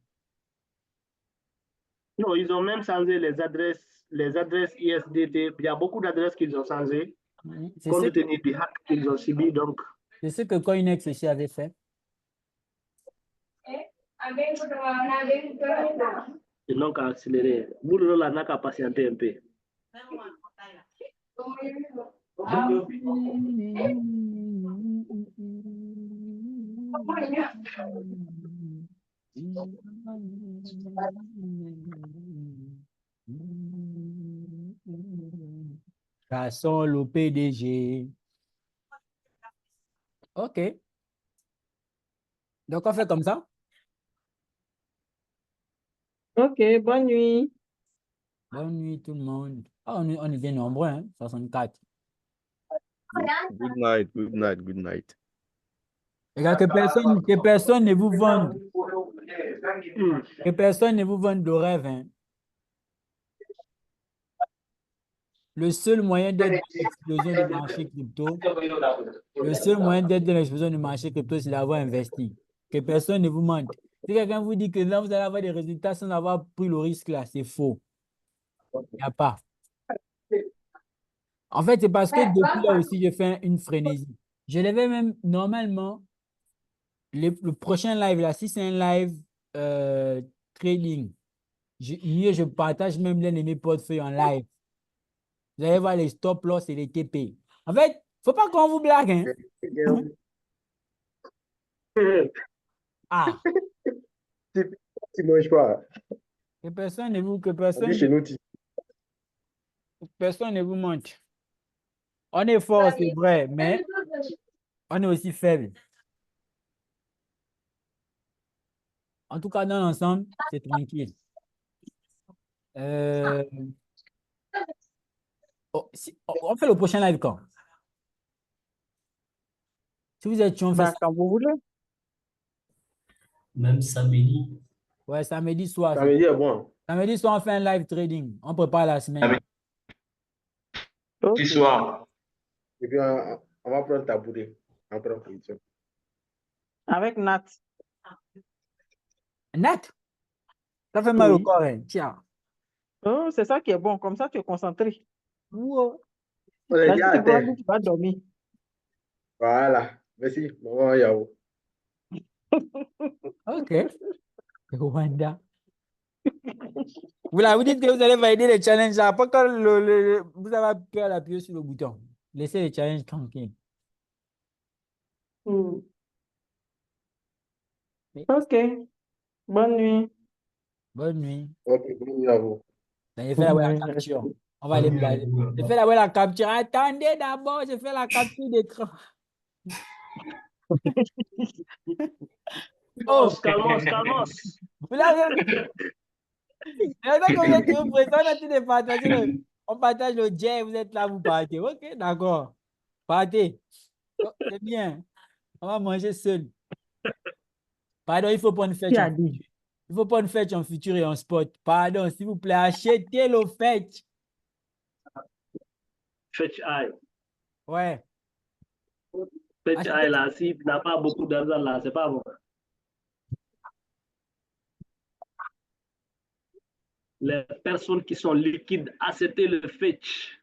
Non, ils ont même changé les adresses ISDT. Il y a beaucoup d'adresses qu'ils ont changées compte tenu du hack qu'ils ont subi. Donc, c'est ce que Coinex aussi avait fait. ils n'ont qu'à accélérer. Boulot là n'a qu'à patienter un peu. Cassons le PDG. OK. Donc, on fait comme ça. OK, bonne nuit. Bonne nuit tout le monde. Ah, on est bien nombreux, hein? 64. Good night, good night, good night. Les gars, que personne ne vous vende. Que personne ne vous vende de rêve, hein? Le seul moyen d'être dans l'explosion du marché crypto, c'est d'avoir investi. Que personne ne vous mente. Si quelqu'un vous dit que là, vous allez avoir des résultats sans avoir pris le risque là, c'est faux. Il n'y a pas. En fait, c'est parce que depuis là aussi, j'ai fait une frénésie. Je l'avais même, normalement, le prochain live là, si c'est un live trading, mieux je partage même l'un de mes portefeuilles en live. Vous allez voir les stop loss et les TP. En fait, il ne faut pas qu'on vous blague. Hein? Ah. Tu manges pas. Que personne ne vous mente. On est fort, c'est vrai, mais on est aussi faible. En tout cas, dans l'ensemble, c'est tranquille. On fait le prochain live quand? Si vous êtes on fait ça. Quand vous voulez. Même samedi. Ouais, samedi soir. Samedi est bon. Samedi soir, on fait un live trading. On prépare la semaine. Samedi soir. Et puis, on va prendre ta bouée. Avec Nat. Nat? Ça fait mal au corps, hein? Tiens. Oh, c'est ça qui est bon. Comme ça, tu es concentré. On est Là, déjà si à tu vas, terre. tu vas dormir. Voilà. Merci. Maman Yahoo. OK. Rwanda. Vous dites que vous allez valider les challenges là. Pas quand vous avez peur d'appuyer sur le bouton. Laissez les challenges tranquilles. OK. Bonne nuit. Bonne nuit. Ok, bonne nuit à vous. J'ai fait la capture. On va aller blaguer. J'ai fait la capture. Attendez d'abord, j'ai fait la capture d'écran. Oh, calmos. On partage le jet, vous êtes là, vous partez. OK, d'accord. Partez. Oh, c'est bien. On va manger seul. Pardon, il faut pas une fête. Il faut pas une fête en futur et en spot. Pardon, s'il vous plaît, achetez le fetch. Fetch Eye. Ouais. Fetch Eye là, s'il n'a pas beaucoup d'argent là, c'est pas bon. Les personnes qui sont liquides, achetez le fetch.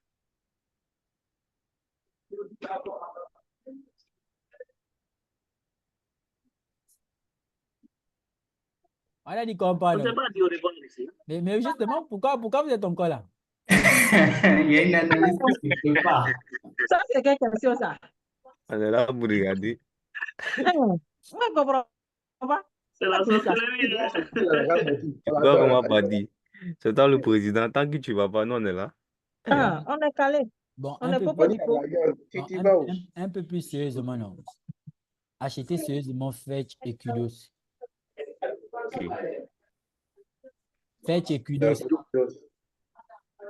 On a dit qu'on parle. On ne s'est pas dit au revoir ici. Mais justement, pourquoi vous êtes encore là? Il y a une analyse qui se prépare. Ça, c'est quelle question, ça? On est là pour regarder. C'est la sorcellerie. Toi, comment pas dit? C'est toi le président. Tant que tu ne vas pas, nous, on est là. Ah, on est calé. Bon, on est pas un peu plus sérieusement, non. achetez sérieusement Fetch et Kudos. Ok. Fetch et Kudos.